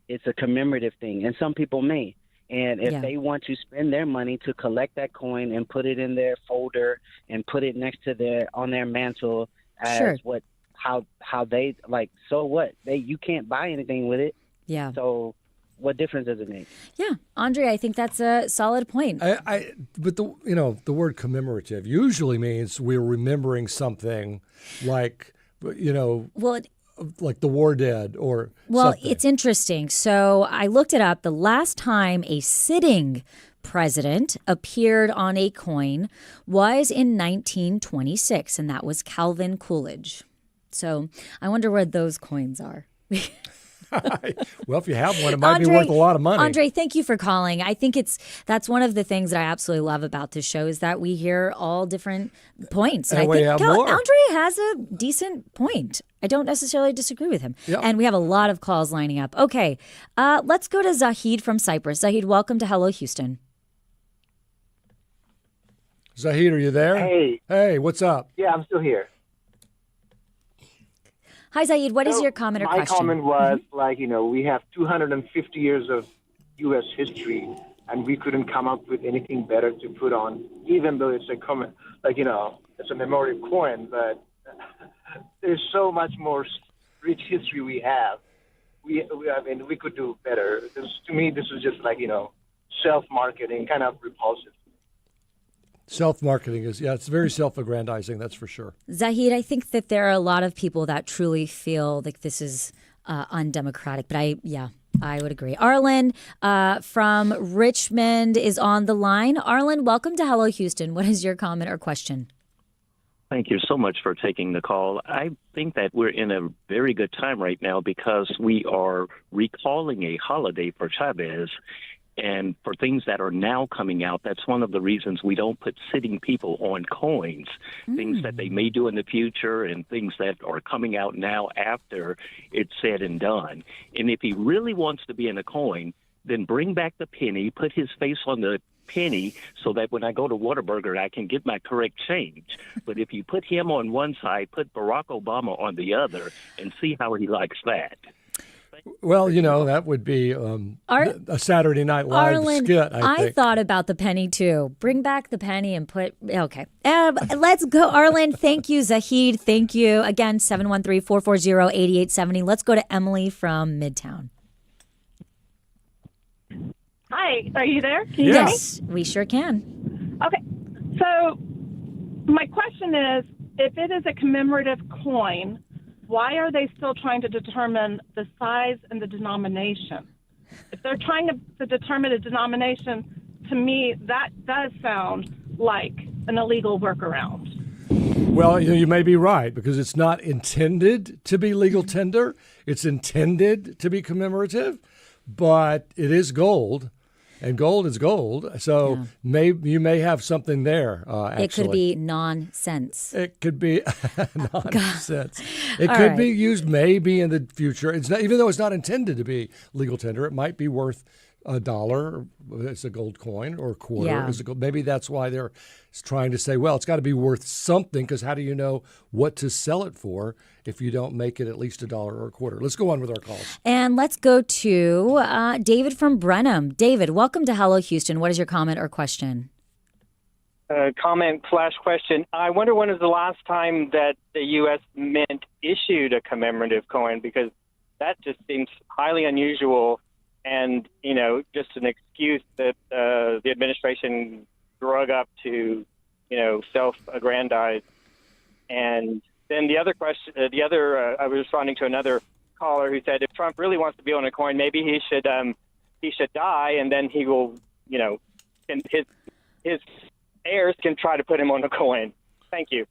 it's a commemorative thing, and some people may. And if they want to spend their money to collect that coin and put it in their folder and put it next to on their mantle as how they like, so what? You can't buy anything with it. Yeah. So what difference does it make? Yeah, Andre, I think that's a solid point. But the word commemorative usually means we're remembering something, like like the war dead or something. It's interesting. So I looked it up. The last time a sitting president appeared on a coin was in 1926, and that was Calvin Coolidge. So I wonder where those coins are. Well, if you have one, it might be worth a lot of money. Andre, thank you for calling. I think that's one of the things that I absolutely love about this show is that we hear all different points. And we have more. Andre has a decent point. I don't necessarily disagree with him. Yep. And we have a lot of calls lining up. Okay, let's go to Zahid from Cyprus. Zahid, welcome to Hello Houston. Zahid, are you there? Hey. Hey, what's up? Yeah, I'm still here. Hi, Zahid. What is your comment or question? My comment was, we have 250 years of U.S. history, and we couldn't come up with anything better to put on, even though it's it's a memorial coin, but there's so much more rich history we have. We could do better. To me, this is just self-marketing, kind of repulsive. Self-marketing it's very self-aggrandizing, that's for sure. Zahid, I think that there are a lot of people that truly feel like this is undemocratic, but I would agree. Arlen from Richmond is on the line. Arlen, welcome to Hello Houston. What is your comment or question? Thank you so much for taking the call. I think that we're in a very good time right now because we are recalling a holiday for Chavez. And for things that are now coming out, that's one of the reasons we don't put sitting people on coins, things that they may do in the future and things that are coming out now after it's said and done. And if he really wants to be in a coin, then bring back the penny, put his face on the penny so that when I go to Whataburger, I can get my correct change. But if you put him on one side, put Barack Obama on the other, and see how he likes that. Well, that would be a Saturday Night Live Arlen, skit, I think. I thought about the penny, too. Bring back the penny and put... Okay. Let's go. Arlen, thank you. Zahid, thank you. Again, 713-440-8870. Let's go to Emily from Midtown. Hi. Are you there? Can you hear me? Yes, we sure can. Okay. So my question is, if it is a commemorative coin, why are they still trying to determine the size and the denomination? If they're trying to determine a denomination, to me, that does sound like an illegal workaround. Well, you may be right, because it's not intended to be legal tender. It's intended to be commemorative, but it is gold. And gold is gold, so you may have something there, actually. It could be nonsense. It could be nonsense. It could be used maybe in the future. It's not, even though it's not intended to be legal tender, it might be worth $1 as a gold coin or a quarter as a gold. Maybe that's why they're trying to say, well, it's got to be worth something, because how do you know what to sell it for if you don't make it at least $1 or a quarter? Let's go on with our calls. And let's go to David from Brenham. David, welcome to Hello Houston. What is your comment or question? Comment/question. I wonder when is the last time that the U.S. Mint issued a commemorative coin, because that just seems highly unusual and, just an excuse that the administration drug up to, self-aggrandize. And then the other question, I was responding to another caller who said if Trump really wants to be on a coin, maybe he should die, and then he will, and his heirs can try to put him on a coin. Thank you.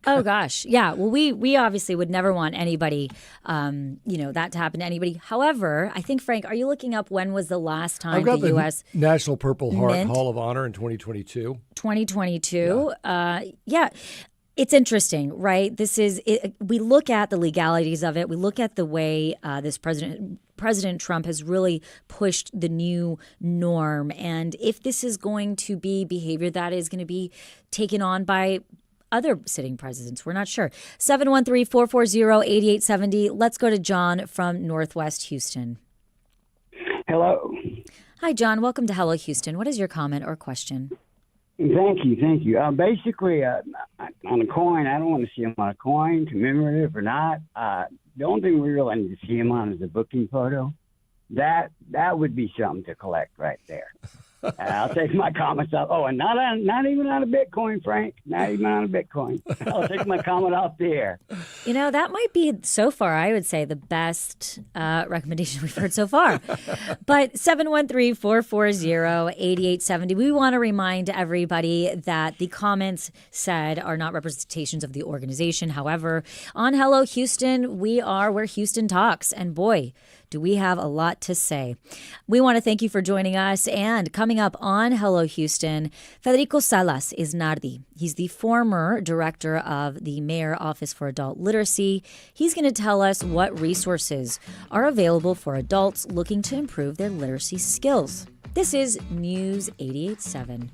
Oh, gosh. Yeah. Well, we obviously would never want anybody, that to happen to anybody. However, I think, Frank, are you looking up when was the last time the U.S. National Purple Heart Mint? Hall of Honor in 2022? 2022. Yeah. It's interesting, right? We look at the legalities of it. We look at the way this President Trump has really pushed the new norm. And if this is going to be behavior that is going to be taken on by other sitting presidents, we're not sure. 713-440-8870. Let's go to John from Northwest Houston. Hello. Hi, John. Welcome to Hello Houston. What is your comment or question? Thank you. Basically, on a coin, I don't want to see him on a coin, commemorative or not. The only thing we really need to see him on is a booking photo. That would be something to collect right there. I'll take my comments off. Oh, and not even on a Bitcoin, Frank. Not even on a Bitcoin. I'll take my comment off the air. You know, that might be, so far, I would say, the best recommendation we've heard so far. But 713-440-8870. We want to remind everybody that the comments said are not representations of the organization. However, on Hello Houston, we are where Houston talks. And boy, do we have a lot to say. We want to thank you for joining us. And coming up on Hello Houston, Federico Salas-Isnardi. He's the former director of the Mayor Office for Adult Literacy. He's going to tell us what resources are available for adults looking to improve their literacy skills. This is News 88.7.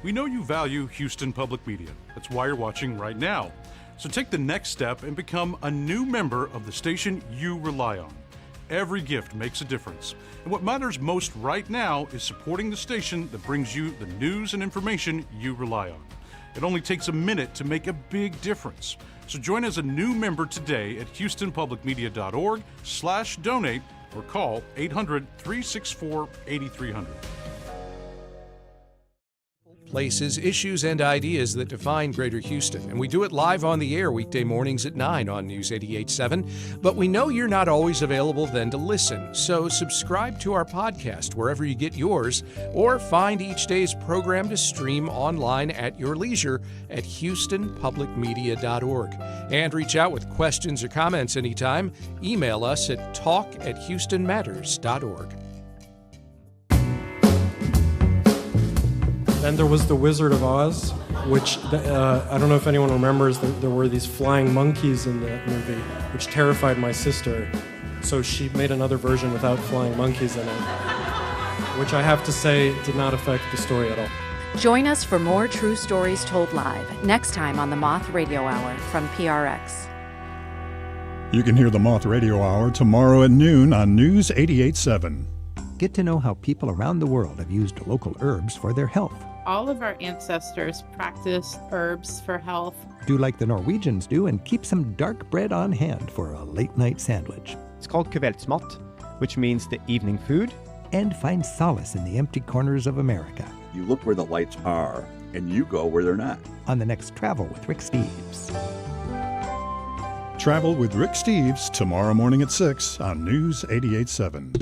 We know you value Houston Public Media. That's why you're watching right now. So take the next step and become a new member of the station you rely on. Every gift makes a difference. And what matters most right now is supporting the station that brings you the news and information you rely on. It only takes a minute to make a big difference. So join as a new member today at houstonpublicmedia.org/donate or call 800-364-8300. Places, issues, and ideas that define Greater Houston. And we do it live on the air weekday mornings at 9 on News 88.7. But we know you're not always available then to listen. So subscribe to our podcast wherever you get yours, or find each day's program to stream online at your leisure at houstonpublicmedia.org. And reach out with questions or comments anytime. Email us at talk@houstonmatters.org. Then there was The Wizard of Oz, which I don't know if anyone remembers, there were these flying monkeys in that movie, which terrified my sister. So she made another version without flying monkeys in it, which I have to say did not affect the story at all. Join us for more true stories told live next time on the Moth Radio Hour from PRX. You can hear the Moth Radio Hour tomorrow at noon on News 88.7. Get to know how people around the world have used local herbs for their health. All of our ancestors practiced herbs for health. Do like the Norwegians do and keep some dark bread on hand for a late-night sandwich. It's called kveldsmat, which means the evening food. And find solace in the empty corners of America. You look where the lights are, and you go where they're not. On the next Travel with Rick Steves. Travel with Rick Steves tomorrow morning at 6 on News 88.7.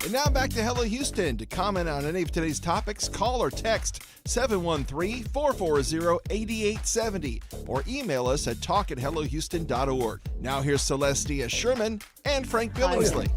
And now back to Hello Houston. To comment on any of today's topics, call or text 713-440-8870 or email us at talk@hellohouston.org. Now here's Celeste Díaz Schurman and Frank Billingsley.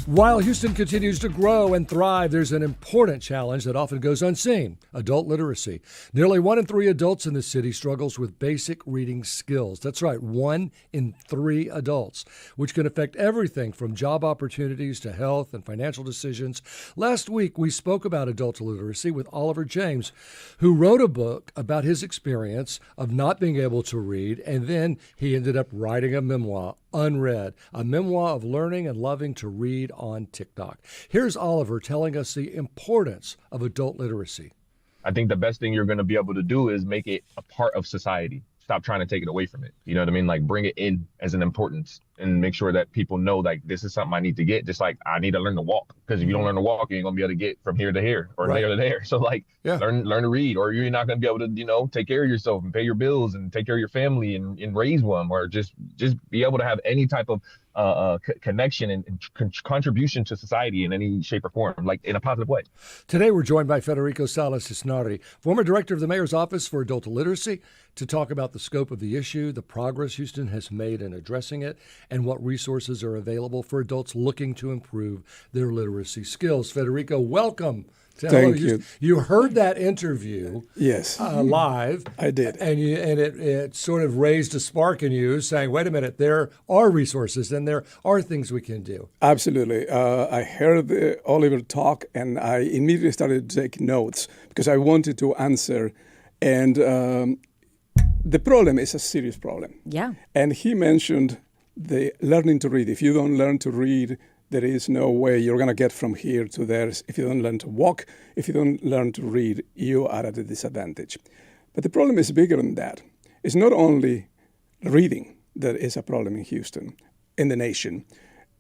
While Houston continues to grow and thrive, there's an important challenge that often goes unseen: adult literacy. Nearly 1 in 3 adults in the city struggles with basic reading skills. That's right, 1 in 3 adults, which can affect everything from job opportunities to health and financial decisions. Last week, we spoke about adult literacy with Oliver James, who wrote a book about his experience of not being able to read, and then he ended up writing a memoir, Unread, a memoir of learning and loving to read on TikTok. Here's Oliver telling us the importance of adult literacy. I think the best thing you're going to be able to do is make it a part of society. Stop trying to take it away from it. You know what I mean? Like, bring it in as an importance and make sure that people know, like, this is something I need to get. Just like I need to learn to walk, because if you don't learn to walk, you ain't gonna be able to get from here to here or there to there. So like, learn to read, or you're not gonna be able to, take care of yourself and pay your bills and take care of your family and raise one, or just be able to have any type of connection and contribution to society in any shape or form, like in a positive way. Today, we're joined by Federico Salas-Isnardi, former director of the Mayor's Office for Adult Literacy, to talk about the scope of the issue, the progress Houston has made in addressing it, and what resources are available for adults looking to improve their literacy skills. Federico, welcome. Thank you. You heard that interview, yes, live. I did, and it sort of raised a spark in you, saying, "Wait a minute, there are resources and there are things we can do." Absolutely. I heard Oliver talk, and I immediately started to take notes because I wanted to answer. And the problem is a serious problem. Yeah. And he mentioned the learning to read. If you don't learn to read, there is no way you're going to get from here to there. If you don't learn to walk, if you don't learn to read, you are at a disadvantage. But the problem is bigger than that. It's not only reading that is a problem in Houston, in the nation.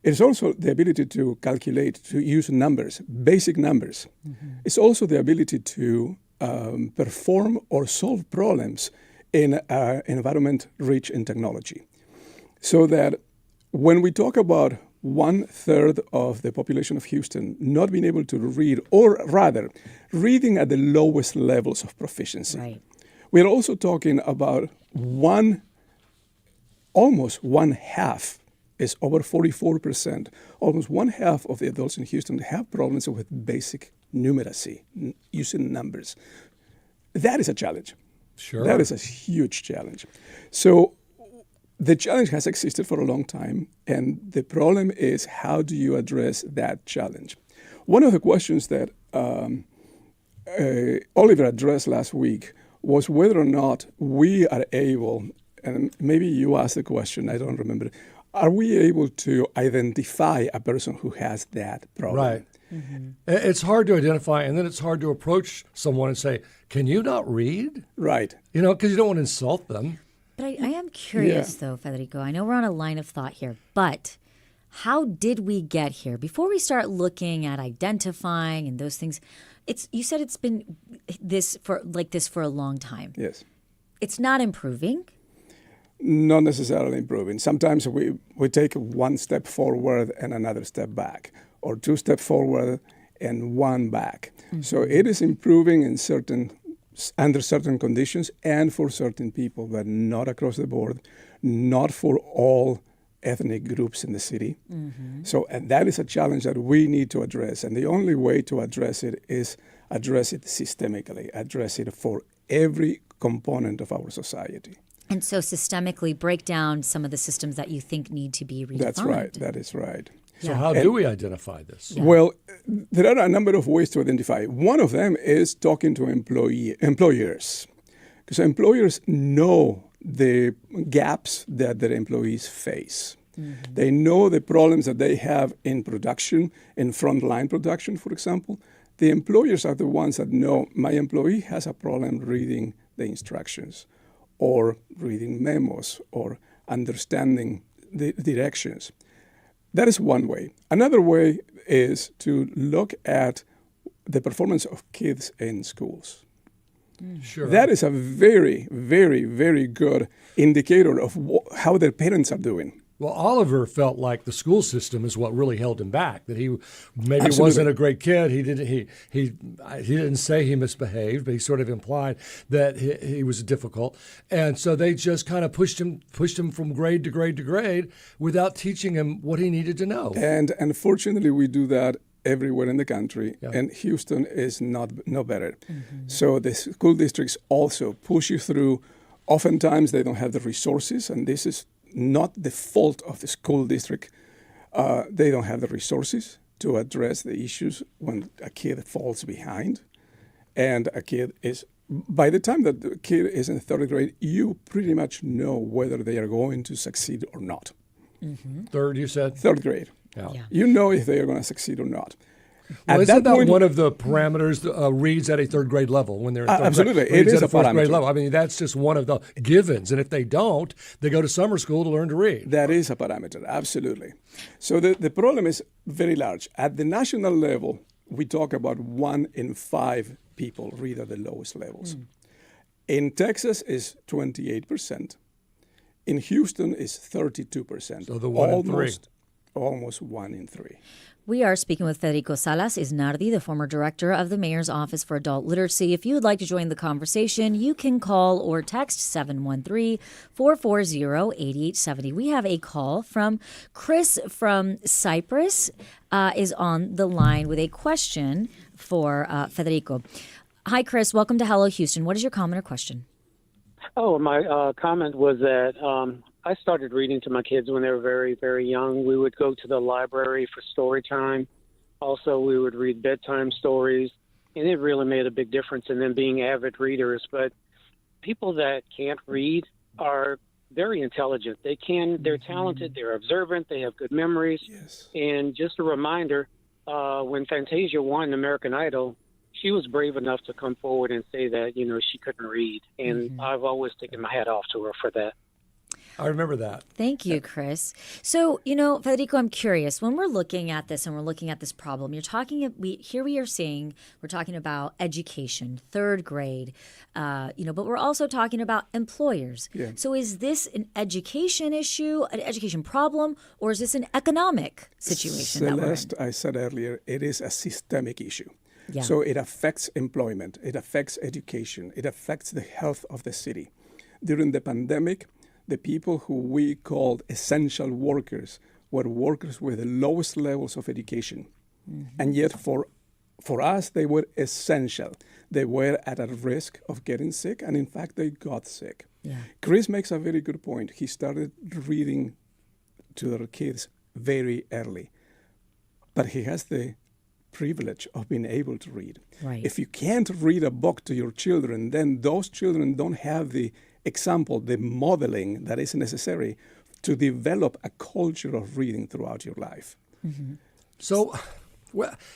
It's also the ability to calculate, to use numbers, basic numbers. It's also the ability to perform or solve problems in an environment rich in technology. So that when we talk about 1/3 of the population of Houston not being able to read, or rather, reading at the lowest levels of proficiency, Right. we're also talking about almost one half, is over 44%, almost one half of the adults in Houston have problems with basic numeracy, using numbers. That is a challenge. Sure. That is a huge challenge. So the challenge has existed for a long time, and the problem is, how do you address that challenge? One of the questions that Oliver addressed last week was whether or not we are able, and maybe you asked the question, I don't remember, are we able to identify a person who has that problem? Right. It's hard to identify, and then it's hard to approach someone and say, can you not read? Right. You know, because you don't want to insult them. But I am curious, though, Federico. I know we're on a line of thought here, but how did we get here? Before we start looking at identifying and those things, you said it's been this for a long time. Yes. It's not improving. Not necessarily improving. Sometimes we take one step forward and another step back, or 2 steps forward and 1 back. So it is improving under certain conditions and for certain people, but not across the board, not for all ethnic groups in the city. So, and that is a challenge that we need to address. And the only way to address it is address it systemically, address it for every component of our society. And so systemically break down some of the systems that you think need to be redefined. That's right. That is right. So how do we identify this? Yeah. Well, there are a number of ways to identify. One of them is talking to employers, because employers know the gaps that their employees face. They know the problems that they have in production, in frontline production, for example. The employers are the ones that know my employee has a problem reading the instructions, or reading memos, or understanding the directions. That is one way. Another way is to look at the performance of kids in schools. Sure. That is a very, very, very good indicator of how their parents are doing. Well, Oliver felt like the school system is what really held him back. That he maybe Absolutely. wasn't a great kid. He didn't say he misbehaved, but he sort of implied that he was difficult. And so they just kind of pushed him from grade to grade to grade without teaching him what he needed to know. And unfortunately, we do that everywhere in the country, and Houston is no better. So the school districts also push you through. Oftentimes, they don't have the resources, and this is not the fault of the school district. They don't have the resources to address the issues when a kid falls behind. And a kid is, by the time that the kid is in 3rd grade, you pretty much know whether they are going to succeed or not. Third, you said? 3rd grade. Yeah. You know if they are going to succeed or not. Well, isn't that one of the parameters reads at a 3rd grade level when they're in 3rd absolutely. grade? Reads It is at a a 4th grade parameter. level. I mean, that's just one of the givens. And if they don't, they go to summer school to learn to read. That is a parameter, absolutely. So the problem is very large. At the national level, we talk about 1 in 5 people read at the lowest levels. In Texas, is 28%. In Houston, is 32%. So the 1 in 3. Almost 1 in 3. We are speaking with Federico Salas-Isnardi, the former director of the Mayor's Office for Adult Literacy. If you would like to join the conversation, you can call or text 713-440-8870. We have a call from Chris from Cyprus is on the line with a question for Federico. Hi, Chris. Welcome to Hello Houston. What is your comment or question? Oh, my comment was that I started reading to my kids when they were very, very young. We would go to the library for story time. Also, we would read bedtime stories, and it really made a big difference in them being avid readers. But people that can't read are very intelligent. They're talented, they're observant, they have good memories. Yes. And just a reminder, when Fantasia won American Idol, she was brave enough to come forward and say that, she couldn't read. And I've always taken my hat off to her for that. I remember that. Thank you, Chris. So, Federico, I'm curious. When we're looking at this and we're looking at this problem, we're talking about education, third grade, but we're also talking about employers. Yeah. So is this an education issue, an education problem, or is this an economic situation Celeste, that we're in? I said earlier, it is a systemic issue. Yeah. So it affects employment, it affects education, it affects the health of the city. During the pandemic, the people who we called essential workers were workers with the lowest levels of education. And yet for us, they were essential. They were at a risk of getting sick, and in fact, they got sick. Yeah. Chris makes a very good point. He started reading to their kids very early, but he has the privilege of being able to read. Right. If you can't read a book to your children, then those children don't have the example, the modeling that is necessary to develop a culture of reading throughout your life. So,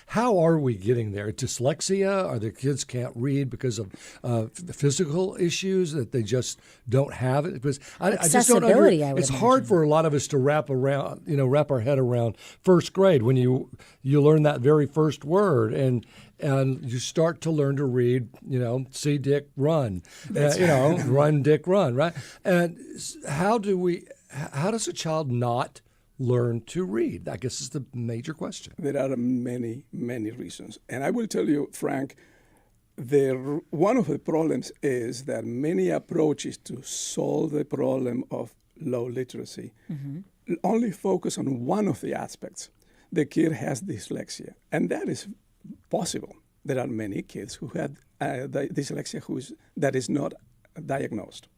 how are we getting there? Dyslexia? Are the kids can't read because of the physical issues that they just don't have it? Because I just don't Accessibility, I would It's imagine. hard for a lot of us to wrap our head around first grade when you learn that very first word and you start to learn to read, see Dick run, run Dick run, right? And how does a child not learn to read? I guess is the major question. There are many, many reasons. And I will tell you, Frank, one of the problems is that many approaches to solve the problem of low literacy only focus on one of the aspects. The kid has dyslexia, and that is possible. There are many kids who have dyslexia that is not diagnosed.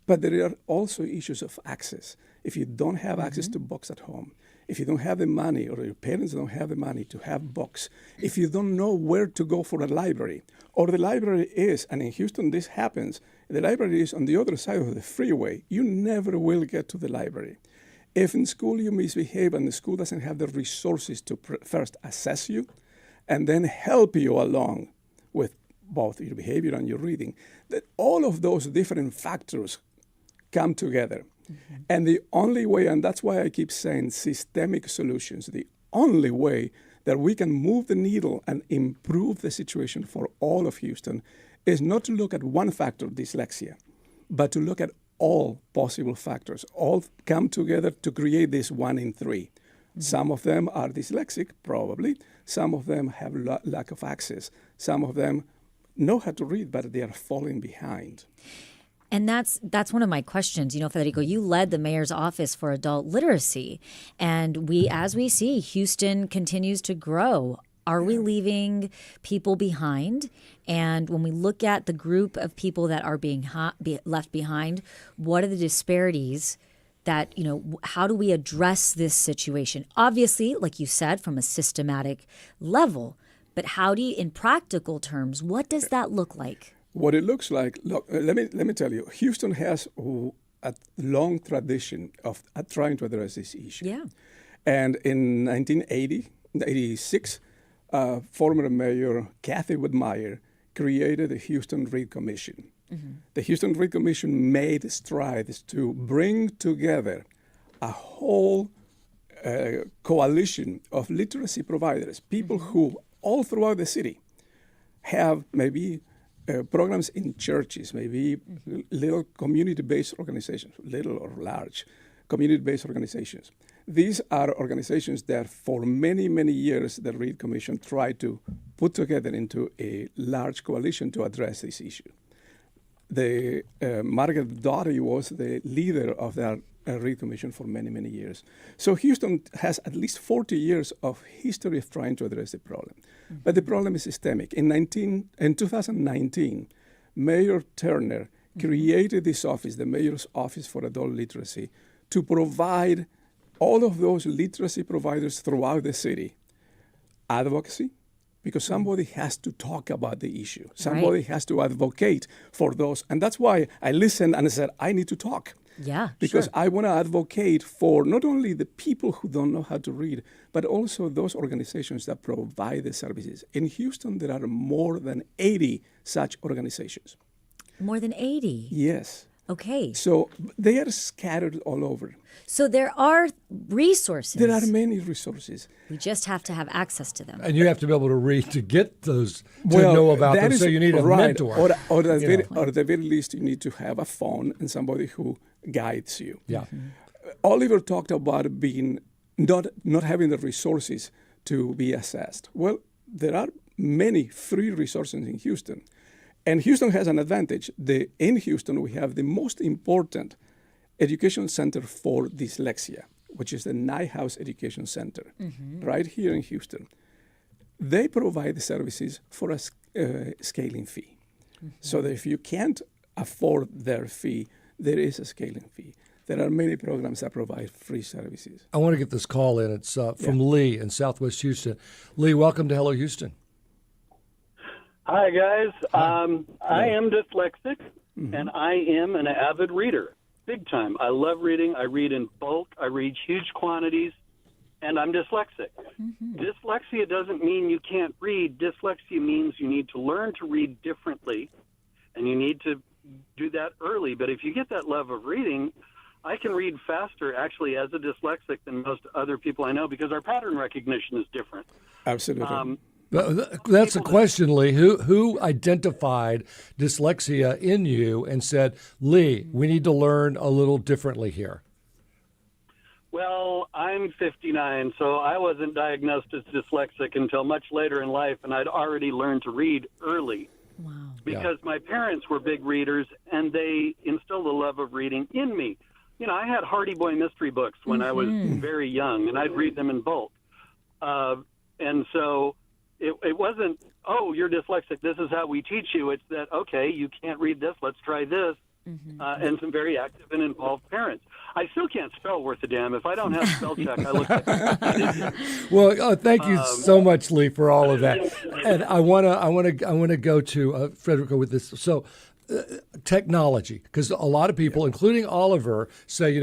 But there are also issues of access. If you don't have access to books at home, if you don't have the money or your parents don't have the money to have books, if you don't know where to go for a library, or the library is, and in Houston this happens, the library is on the other side of the freeway, you never will get to the library. If in school you misbehave and the school doesn't have the resources to first assess you and then help you along with both your behavior and your reading, that all of those different factors come together. And the only way, and that's why I keep saying systemic solutions, the only way that we can move the needle and improve the situation for all of Houston is not to look at one factor, dyslexia, but to look at all possible factors, all come together to create this 1 in 3. Some of them are dyslexic, probably. Some of them have lack of access. Some of them know how to read, but they are falling behind. And that's one of my questions. Federico, you led the mayor's office for adult literacy. And as we see, Houston continues to grow. Are we leaving people behind? And when we look at the group of people that are being left behind, what are the disparities that, how do we address this situation? Obviously, like you said, from a systematic level. But how do you, in practical terms, what does that look like? What it looks like, let me tell you, Houston has a long tradition of trying to address this issue. Yeah. And in 1986, former Mayor Kathy Whitmire created the Houston Read Commission. The Houston Read Commission made strides to bring together a whole coalition of literacy providers, people who all throughout the city have maybe programs in churches, maybe little community-based organizations, little or large community-based organizations. These are organizations that for many, many years, the Read Commission tried to put together into a large coalition to address this issue. Margaret Doughty was the leader of that Read Commission for many, many years. So Houston has at least 40 years of history of trying to address the problem. But the problem is systemic. In 2019, Mayor Turner created this office, the Mayor's Office for Adult Literacy, to provide all of those literacy providers throughout the city advocacy, because somebody has to talk about the issue. Somebody has to advocate for those. And that's why I listened and I said, I need to talk. Yeah, because sure. I want to advocate for not only the people who don't know how to read, but also those organizations that provide the services. In Houston, there are more than 80 such organizations. More than 80? Yes. Okay. So they are scattered all over. So there are resources. There are many resosources. We just have to have access to them. And you have to be able to read to get those, to know about them. So you need a mentor. Or at the very least, you need to have a phone and somebody who guides you. Yeah. Oliver talked about being not having the resources to be assessed. Well, there are many free resources in Houston. And Houston has an advantage. In Houston, we have the most important education center for dyslexia, which is the Nighthouse Education Center, right here in Houston. They provide the services for a scaling fee. So that if you can't afford their fee, there is a scaling fee. There are many programs that provide free services. I want to get this call in. It's from Lee in Southwest Houston. Lee, welcome to Hello Houston. Hi, guys. I am dyslexic, and I am an avid reader, big time. I love reading. I read in bulk. I read huge quantities, and I'm dyslexic. Dyslexia doesn't mean you can't read. Dyslexia means you need to learn to read differently, and you need to do that early. But if you get that love of reading, I can read faster, actually, as a dyslexic than most other people I know because our pattern recognition is different. Absolutely. That's a question, Lee. Who identified dyslexia in you and said, Lee, we need to learn a little differently here? Well, I'm 59, so I wasn't diagnosed as dyslexic until much later in life, and I'd already learned to read early. Wow. Because my parents were big readers, and they instilled a love of reading in me. You know, I had Hardy Boy mystery books when I was very young, and I'd read them in bulk. And so it wasn't, oh, you're dyslexic, this is how we teach you. It's that, okay, you can't read this, let's try this. And some very active and involved parents. I still can't spell worth a damn. If I don't have spell check, I look like an idiot. Well, thank you so much, Lee, for all of that. And I want to go to Frederico with this. So, technology, because a lot of people, including Oliver, say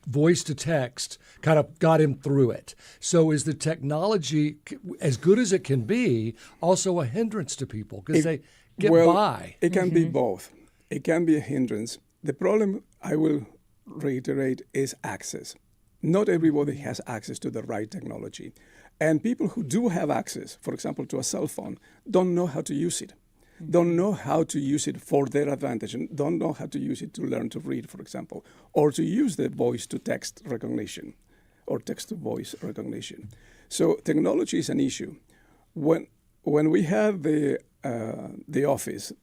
voice to text kind of got him through it. So, is the technology, as good as it can be, also a hindrance to people because they get by? It can be both. It can be a hindrance. The problem, I will reiterate, is access. Not everybody has access to the right technology. And people who do have access, for example, to a cell phone, don't know how to use it. Don't know how to use it for their advantage, and don't know how to use it to learn to read, for example, or to use the voice-to-text recognition or text-to-voice recognition. So technology is an issue. When we have the office,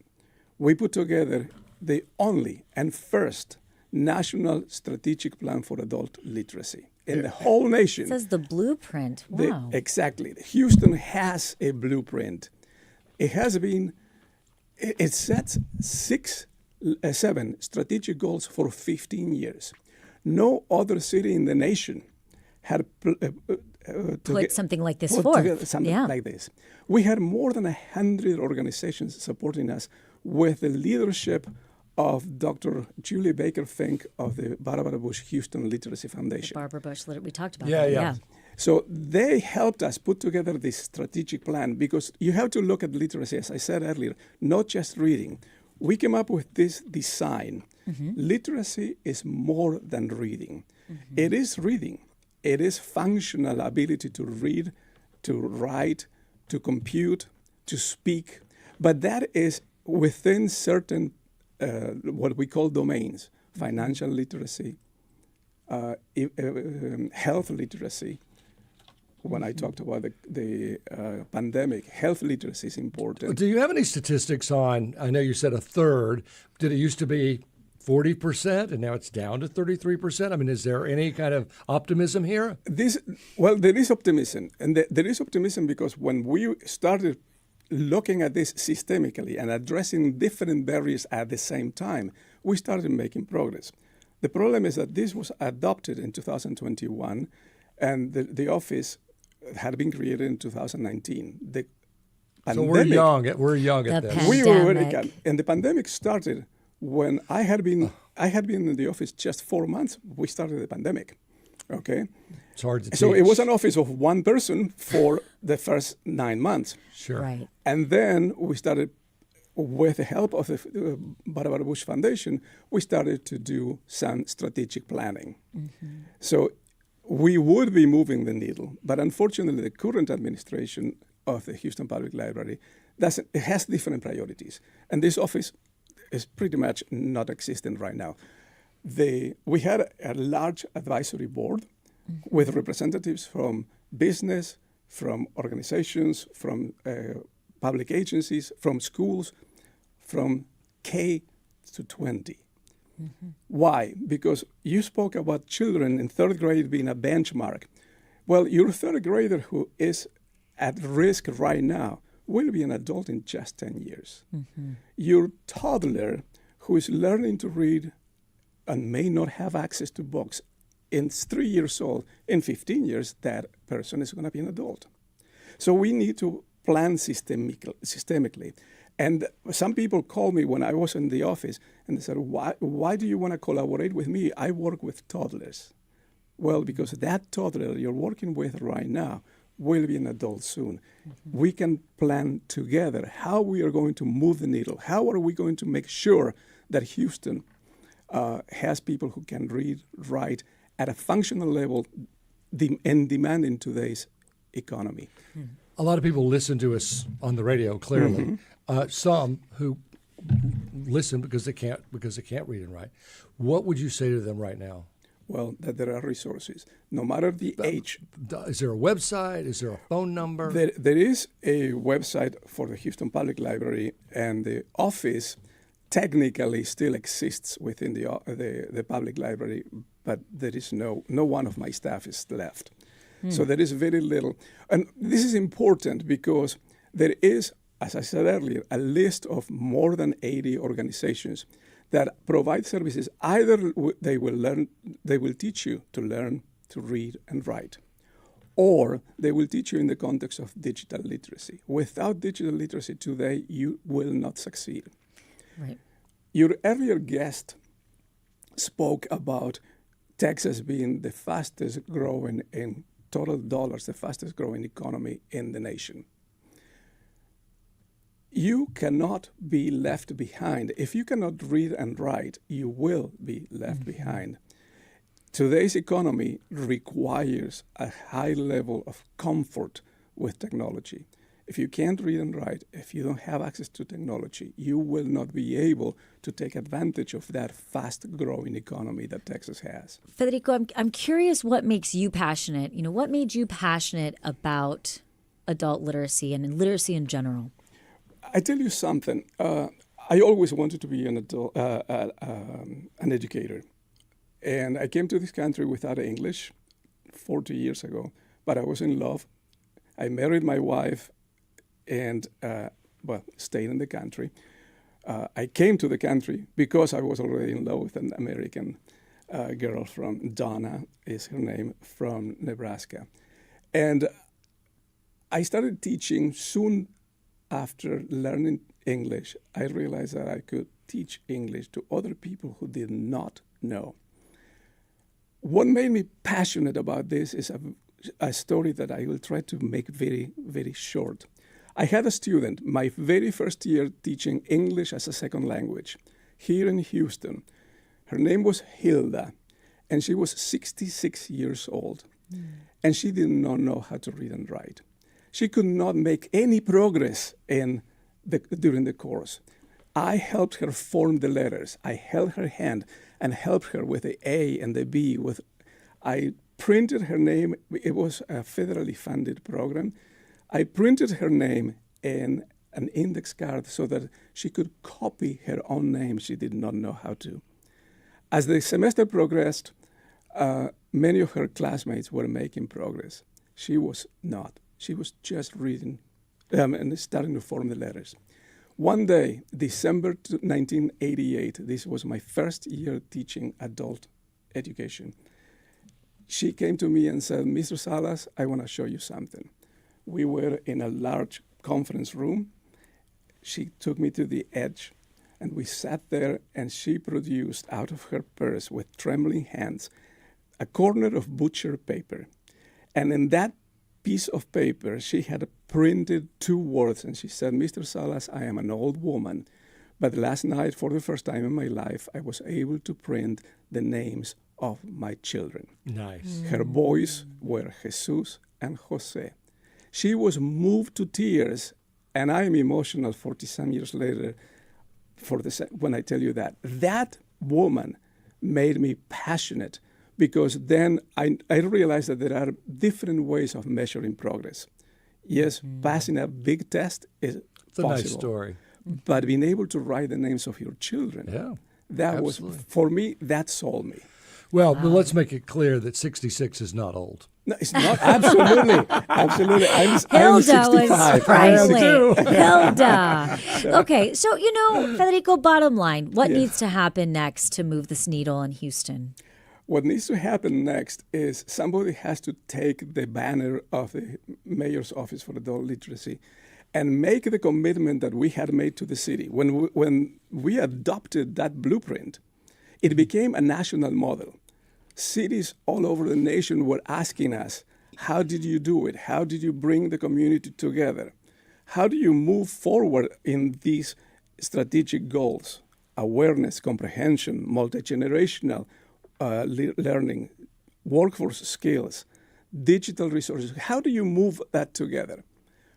we put together the only and first national strategic plan for adult literacy in the whole nation. It says the blueprint. Wow. Exactly. Houston has a blueprint. It sets 7 strategic goals for 15 years. No other city in the nation had put something like this forth. Something like this. We had more than 100 organizations supporting us with the leadership of Dr. Julie Baker Fink of the Barbara Bush Houston Literacy Foundation. Barbara Bush, we talked about that. Yeah. So they helped us put together this strategic plan because you have to look at literacy, as I said earlier, not just reading. We came up with this design. Literacy is more than reading. It is reading. It is functional ability to read, to write, to compute, to speak. But that is within certain what we call domains: financial literacy, health literacy. When I talked about the pandemic, health literacy is important. Do you have any statistics on, I know you said a third, did it used to be 40% and now it's down to 33%? I mean, is there any kind of optimism here? There is optimism. And there is optimism because when we started looking at this systemically and addressing different barriers at the same time, we started making progress. The problem is that this was adopted in 2021 and the office had been created in 2019. The pandemic, so we're young at this. We were very young. And the pandemic started when I had been I had been in the office just 4 months. We started the pandemic. Okay. It's hard to So teach. it was an office of one person for the first 9 months. Sure. Right. And then we started, with the help of the Barbara Bush Foundation, we started to do some strategic planning. So we would be moving the needle, but unfortunately the current administration of the Houston Public Library it has different priorities. And this office is pretty much not existent right now. We had a large advisory board with representatives from business, from organizations, from public agencies, from schools, from K to 20. Why? Because you spoke about children in third grade being a benchmark. Well, your third grader who is at risk right now will be an adult in just 10 years. Your toddler who is learning to read and may not have access to books in 3 years old, in 15 years, that person is going to be an adult. So we need to plan systemically. And some people called me when I was in the office and they said, why do you want to collaborate with me? I work with toddlers. Well, because that toddler you're working with right now will be an adult soon. We can plan together how we are going to move the needle. How are we going to make sure that Houston has people who can read, write at a functional level and demand in today's economy. A lot of people listen to us on the radio, clearly. Some who listen because they can't read and write. What would you say to them right now? Well, that there are resources, no matter the age. Is there a website? Is there a phone number? There is a website for the Houston Public Library, and the office technically still exists within the public library, but there is no one of my staff is left. So there is very little. And this is important because there is, as I said earlier, a list of more than 80 organizations that provide services. Either they will teach you to learn to read and write, or they will teach you in the context of digital literacy. Without digital literacy today, you will not succeed. Right. Your earlier guest spoke about Texas being the fastest growing in total dollars, the fastest growing economy in the nation. You cannot be left behind. If you cannot read and write, you will be left behind. Today's economy requires a high level of comfort with technology. If you can't read and write, if you don't have access to technology, you will not be able to take advantage of that fast-growing economy that Texas has. Federico, I'm curious what makes you passionate. What made you passionate about adult literacy and literacy in general? I tell you something. I always wanted to be an adult, an educator. And I came to this country without English 40 years ago, but I was in love. I married my wife and stayed in the country. I came to the country because I was already in love with an American girl from Donna, is her name, from Nebraska. And I started teaching soon after learning English. I realized that I could teach English to other people who did not know. What made me passionate about this is a story that I will try to make very, very short. I had a student, my very first year teaching English as a second language here in Houston. Her name was Hilda, and she was 66 years old, and she did not know how to read and write. She could not make any progress during the course. I helped her form the letters. I held her hand and helped her with the A and the B. I printed her name. It was a federally funded program. I printed her name in an index card so that she could copy her own name. She did not know how to. As the semester progressed, many of her classmates were making progress. She was not. She was just reading and starting to form the letters. One day, December 1988, this was my first year teaching adult education. She came to me and said, Mr. Salas, I want to show you something. We were in a large conference room. She took me to the edge And we sat there, and she produced out of her purse with trembling hands a corner of butcher paper. And in that piece of paper, she had printed 2 words, and she said, "Mr. Salas, I am an old woman, but last night, for the first time in my life, I was able to print the names of my children." Nice. Her boys were Jesus and Jose. She was moved to tears, and I am emotional 40-some years later when I tell you that. That woman made me passionate, because then I realized that there are different ways of measuring progress. Yes, passing a big test is It's a possible. nice story. But being able to write the names of your children, that absolutely. was, for me, that sold me. Well, but let's make it clear that 66 is not old. No, it's not. Absolutely. Absolutely. I'm Hilda 65. was priceless. Hilda. Okay, so, Federico, bottom line, what needs to happen next to move this needle in Houston? What needs to happen next is somebody has to take the banner of the mayor's office for adult literacy and make the commitment that we had made to the city. When we adopted that blueprint, it became a national model. Cities all over the nation were asking us, how did you do it? How did you bring the community together? How do you move forward in these strategic goals? Awareness, comprehension, multi-generational learning, workforce skills, digital resources. How do you move that together?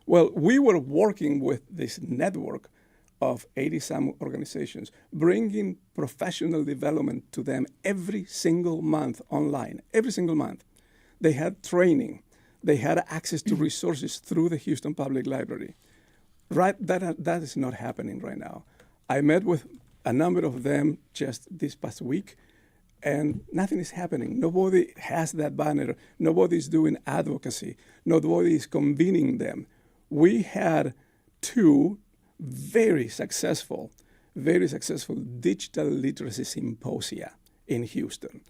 Well, we were working with this network of 80-some organizations, bringing professional development to them every single month online, every single month. They had training. They had access to resources through the Houston Public Library. Right, that is not happening right now. I met with a number of them just this past week, and nothing is happening. Nobody has that banner. Nobody is doing advocacy. Nobody is convening them. We had 2 very successful digital literacy symposia in Houston.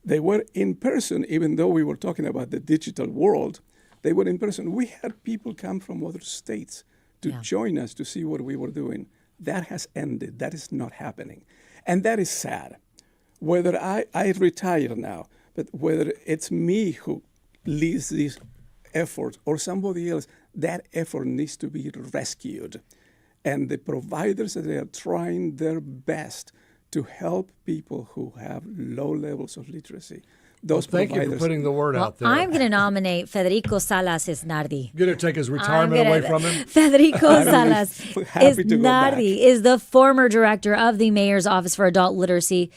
They were in person, even though we were talking about the digital world. They were in person. We had people come from other states to join us to see what we were doing. That has ended. That is not happening. And that is sad. Whether I retire now, but whether it's me who leads this effort or somebody else, that effort needs to be rescued. And the providers, they are trying their best to help people who have low levels of literacy. Thank you for putting the word out there. I'm going to nominate Federico Salas-Isnardi. You're going to take his retirement away from him? Federico Salas-Isnardi is the former director of the Mayor's Office for Adult Literacy.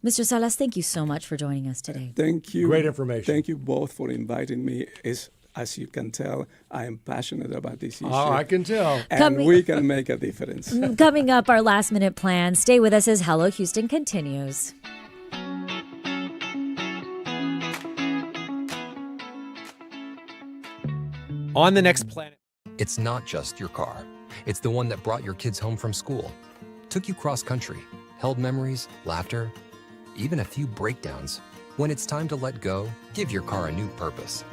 Mr. Salas, thank you so much for joining us today. Thank you. Great information. Thank you both for inviting me. As you can tell, I am passionate about this issue. Oh, I can tell. And we can make a difference. Coming up, our last minute plan. Stay with us as Hello Houston continues. On the next planet. It's not just your car. It's the one that brought your kids home from school, took you cross country, held memories, laughter, even a few breakdowns. When it's time to let go, give your car a new purpose.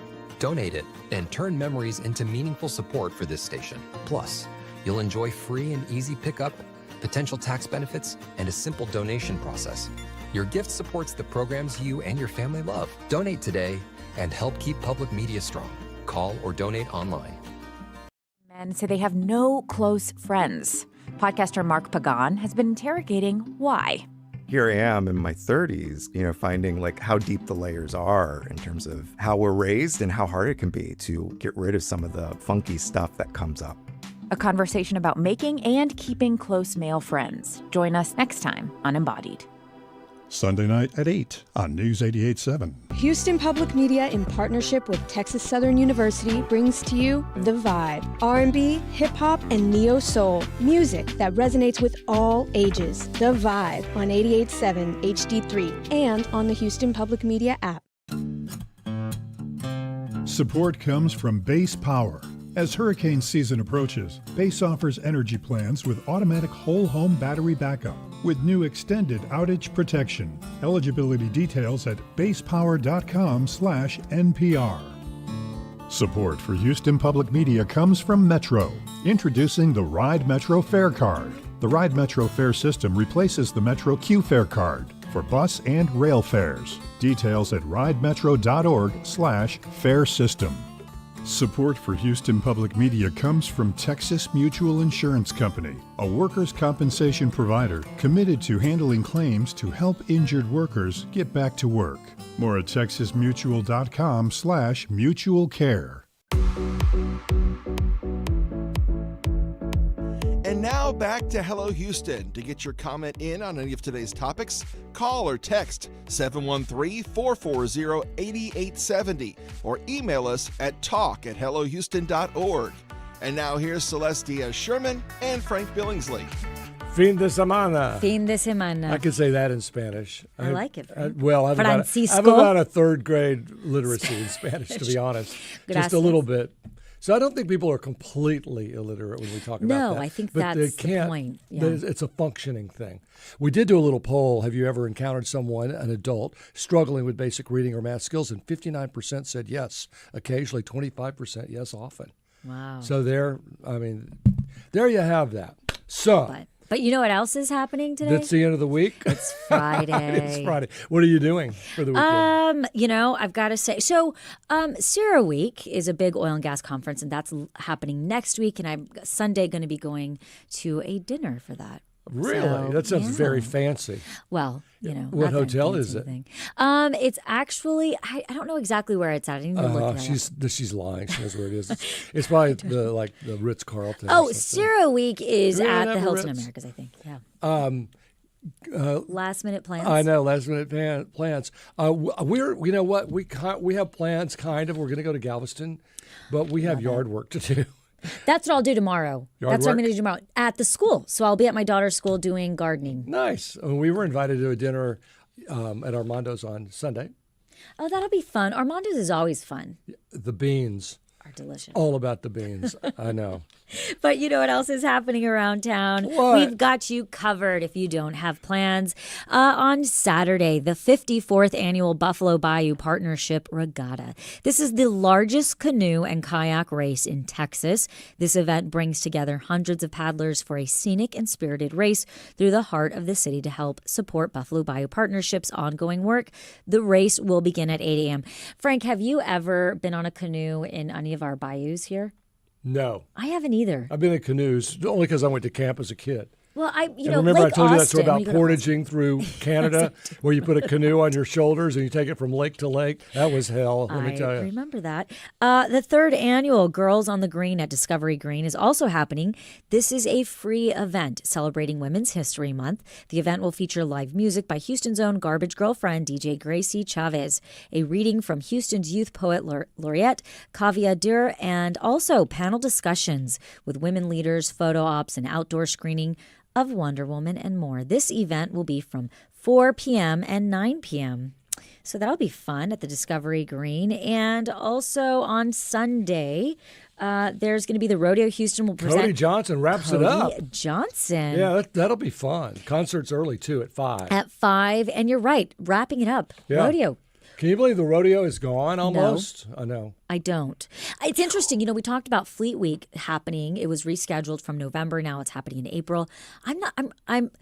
Donate it and turn memories into meaningful support for this station. Plus, you'll enjoy free and easy pickup, potential tax benefits, and a simple donation process. Your gift supports the programs you and your family love. Donate today and help keep public media strong. Call or donate online. Men say they have no close friends. Podcaster Mark Pagan has been interrogating why. Here I am in my 30s, finding how deep the layers are in terms of how we're raised and how hard it can be to get rid of some of the funky stuff that comes up. A conversation about making and keeping close male friends. Join us next time on Embodied. Sunday night at 8 on News 88.7. Houston Public Media, in partnership with Texas Southern University, brings to you The Vibe. R&B, hip-hop, and neo-soul. Music that resonates with all ages. The Vibe on 88.7 HD3 and on the Houston Public Media app. Support comes from Base Power. As hurricane season approaches, Base offers energy plans with automatic whole home battery backup with new extended outage protection. Eligibility details at basepower.com/NPR. Support for Houston Public Media comes from Metro, introducing the Ride Metro Fare Card. The Ride Metro fare system replaces the Metro Q fare card for bus and rail fares. Details at ridemetro.org/fare system. Support for Houston Public Media comes from Texas Mutual Insurance Company, a workers' compensation provider committed to handling claims to help injured workers get back to work. More at texasmutual.com/mutual care. And now back to Hello Houston. To get your comment in on any of today's topics, call or text 713-440-8870 or email us at talk@hellohouston.org. And now here's Celeste Díaz Schurman and Frank Billingsley. Fin de semana. Fin de semana. I can say that in Spanish. I like it. Well, I have about a third grade literacy in Spanish, to be honest. Gracias. Just a little bit. So I don't think people are completely illiterate when we talk about that. No, I think but that's the point. Yeah. It's a functioning thing. We did do a little poll. Have you ever encountered someone, an adult, struggling with basic reading or math skills? And 59% said yes. Occasionally, 25% yes, often. Wow. So there you have that. So. But you know what else is happening today? That's the end of the week. It's Friday. It's Friday. What are you doing for the weekend? I've got to say, so CERA Week is a big oil and gas conference, and that's happening next week. And I'm Sunday going to be going to a dinner for that. Really? So, that sounds very fancy. Well, what hotel is it? It's actually, I don't know exactly where it's at. I need to look it up. She's lying. She knows where it is. It's probably the Ritz-Carlton. Oh, CERA Week is at the Hilton Americas, I think. Yeah. Last minute plans. I know, last minute plans. You know what? We have plans, kind of. We're going to go to Galveston, but we have yard work to do. That's what I'll do tomorrow. That's what I'm going to do tomorrow at the school. So I'll be at my daughter's school doing gardening. Nice. We were invited to a dinner at Armando's on Sunday. Oh, that'll be fun. Armando's is always fun. The beans are delicious. All about the beans. I know. But you know what else is happening around town? What? We've got you covered if you don't have plans. On Saturday, the 54th annual Buffalo Bayou Partnership Regatta. This is the largest canoe and kayak race in Texas. This event brings together hundreds of paddlers for a scenic and spirited race through the heart of the city to help support Buffalo Bayou Partnership's ongoing work. The race will begin at 8 a.m. Frank, have you ever been on a canoe in any of our bayous here? No. I haven't either. I've been in canoes only because I went to camp as a kid. Well, remember Lake I told you that Austin, story about portaging through Canada, where you put a canoe on your shoulders and you take it from lake to lake? That was hell, let me tell you. I remember that. The third annual Girls on the Green at Discovery Green is also happening. This is a free event celebrating Women's History Month. The event will feature live music by Houston's own garbage girlfriend, DJ Gracie Chavez, a reading from Houston's youth poet laureate, Kavya Dur, and also panel discussions with women leaders, photo ops, and outdoor screening of Wonder Woman and more. This event will be from 4 p.m. and 9 p.m. So that'll be fun at the Discovery Green. And also on Sunday, there's going to be the Rodeo Houston will present. Cody Johnson wraps it up. Cody Johnson. Yeah, that'll be fun. Concert's early, too, at 5. At 5. And you're right, wrapping it up. Yeah. Rodeo. Can you believe the rodeo is gone almost? No. I know. I don't. It's interesting. We talked about Fleet Week happening. It was rescheduled from November. Now it's happening in April. I'm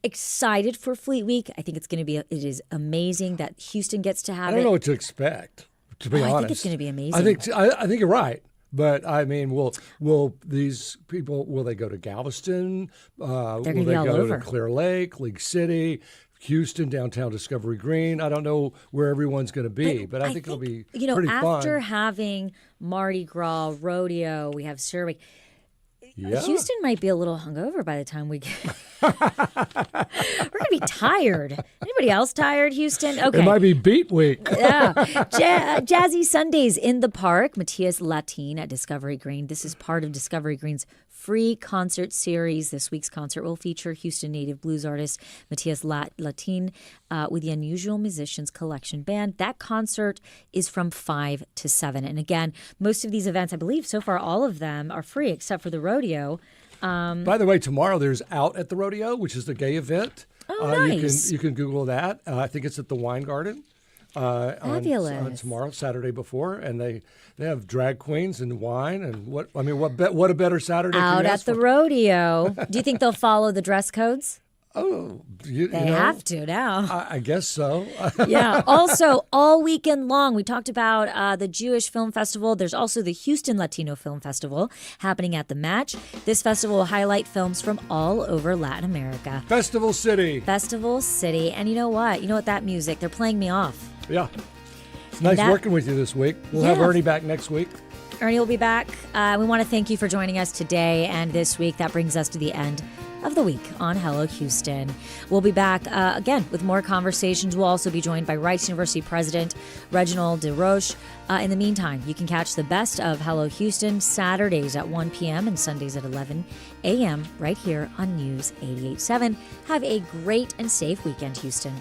excited for Fleet Week. I think it is amazing that Houston gets to have it. I don't know what to expect, to be honest. I think it's going to be amazing. I think you're right. But I mean, will these people, will they go to Galveston? They're will they be all go over. to Clear Lake, League City, Houston, downtown Discovery Green? I don't know where everyone's going to be, but I think it'll be pretty fun. After having Mardi Gras, rodeo, we have CERA Week. Yeah. Houston might be a little hungover by the time we get. We're going to be tired. Anybody else tired, Houston? Okay. It might be Beat Week. Yeah. Jazzy Sundays in the Park. Matias Latin at Discovery Green. This is part of Discovery Green's free concert series. This week's concert will feature Houston native blues artist Matias Latin with the Unusual Musicians Collection Band. That concert is from 5 to 7. And again, most of these events, I believe so far all of them are free except for the rodeo. By the way, tomorrow there's Out at the Rodeo, which is the gay event. Oh, nice. You can Google that. I think it's at the Wine Garden. Fabulous. On tomorrow, Saturday before, and they have drag queens and wine and what a better Saturday out can you at ask the for? rodeo. Do you think they'll follow the dress codes? Oh, They have to now. I guess so. Yeah. Also, all weekend long, we talked about the Jewish Film Festival. There's also the Houston Latino Film Festival happening at the Match. This festival will highlight films from all over Latin America. Festival City. Festival City. And you know what? That music, they're playing me off. Yeah. It's nice working with you this week. We'll have Ernie back next week. Ernie will be back. We want to thank you for joining us today and this week. That brings us to the end of the week on Hello Houston. We'll be back again with more conversations. We'll also be joined by Rice University President Reginald DeRoche. In the meantime, you can catch the best of Hello Houston Saturdays at 1 p.m. and Sundays at 11 a.m. right here on News 88.7. Have a great and safe weekend, Houston.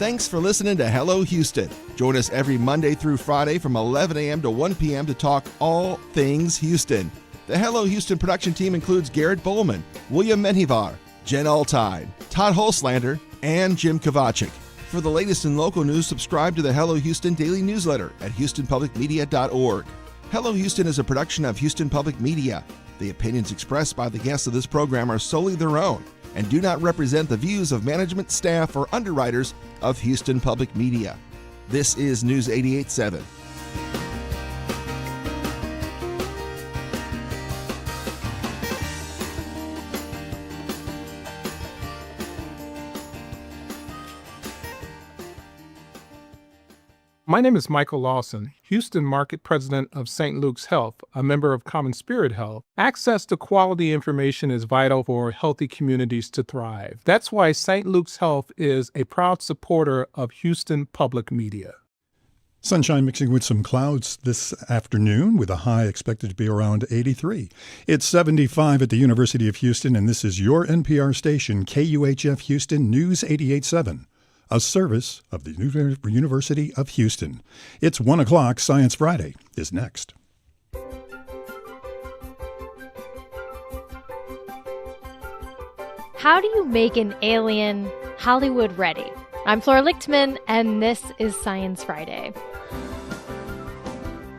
Thanks for listening to Hello Houston. Join us every Monday through Friday from 11 a.m. to 1 p.m. to talk all things Houston. The Hello Houston production team includes Garrett Bowman, William Menjivar, Jen Altine, Todd Holslander, and Jim Kovacic. For the latest in local news, subscribe to the Hello Houston daily newsletter at houstonpublicmedia.org. Hello Houston is a production of Houston Public Media. The opinions expressed by the guests of this program are solely their own and do not represent the views of management, staff, or underwriters of Houston Public Media. This is News 88.7. My name is Michael Lawson, Houston Market President of St. Luke's Health, a member of Common Spirit Health. Access to quality information is vital for healthy communities to thrive. That's why St. Luke's Health is a proud supporter of Houston Public Media. Sunshine mixing with some clouds this afternoon with a high expected to be around 83. It's 75 at the University of Houston, and this is your NPR station, KUHF Houston News 88.7. A service of the University of Houston. It's 1 o'clock. Science Friday is next. How do you make an alien Hollywood ready? I'm Flora Lichtman, and this is Science Friday.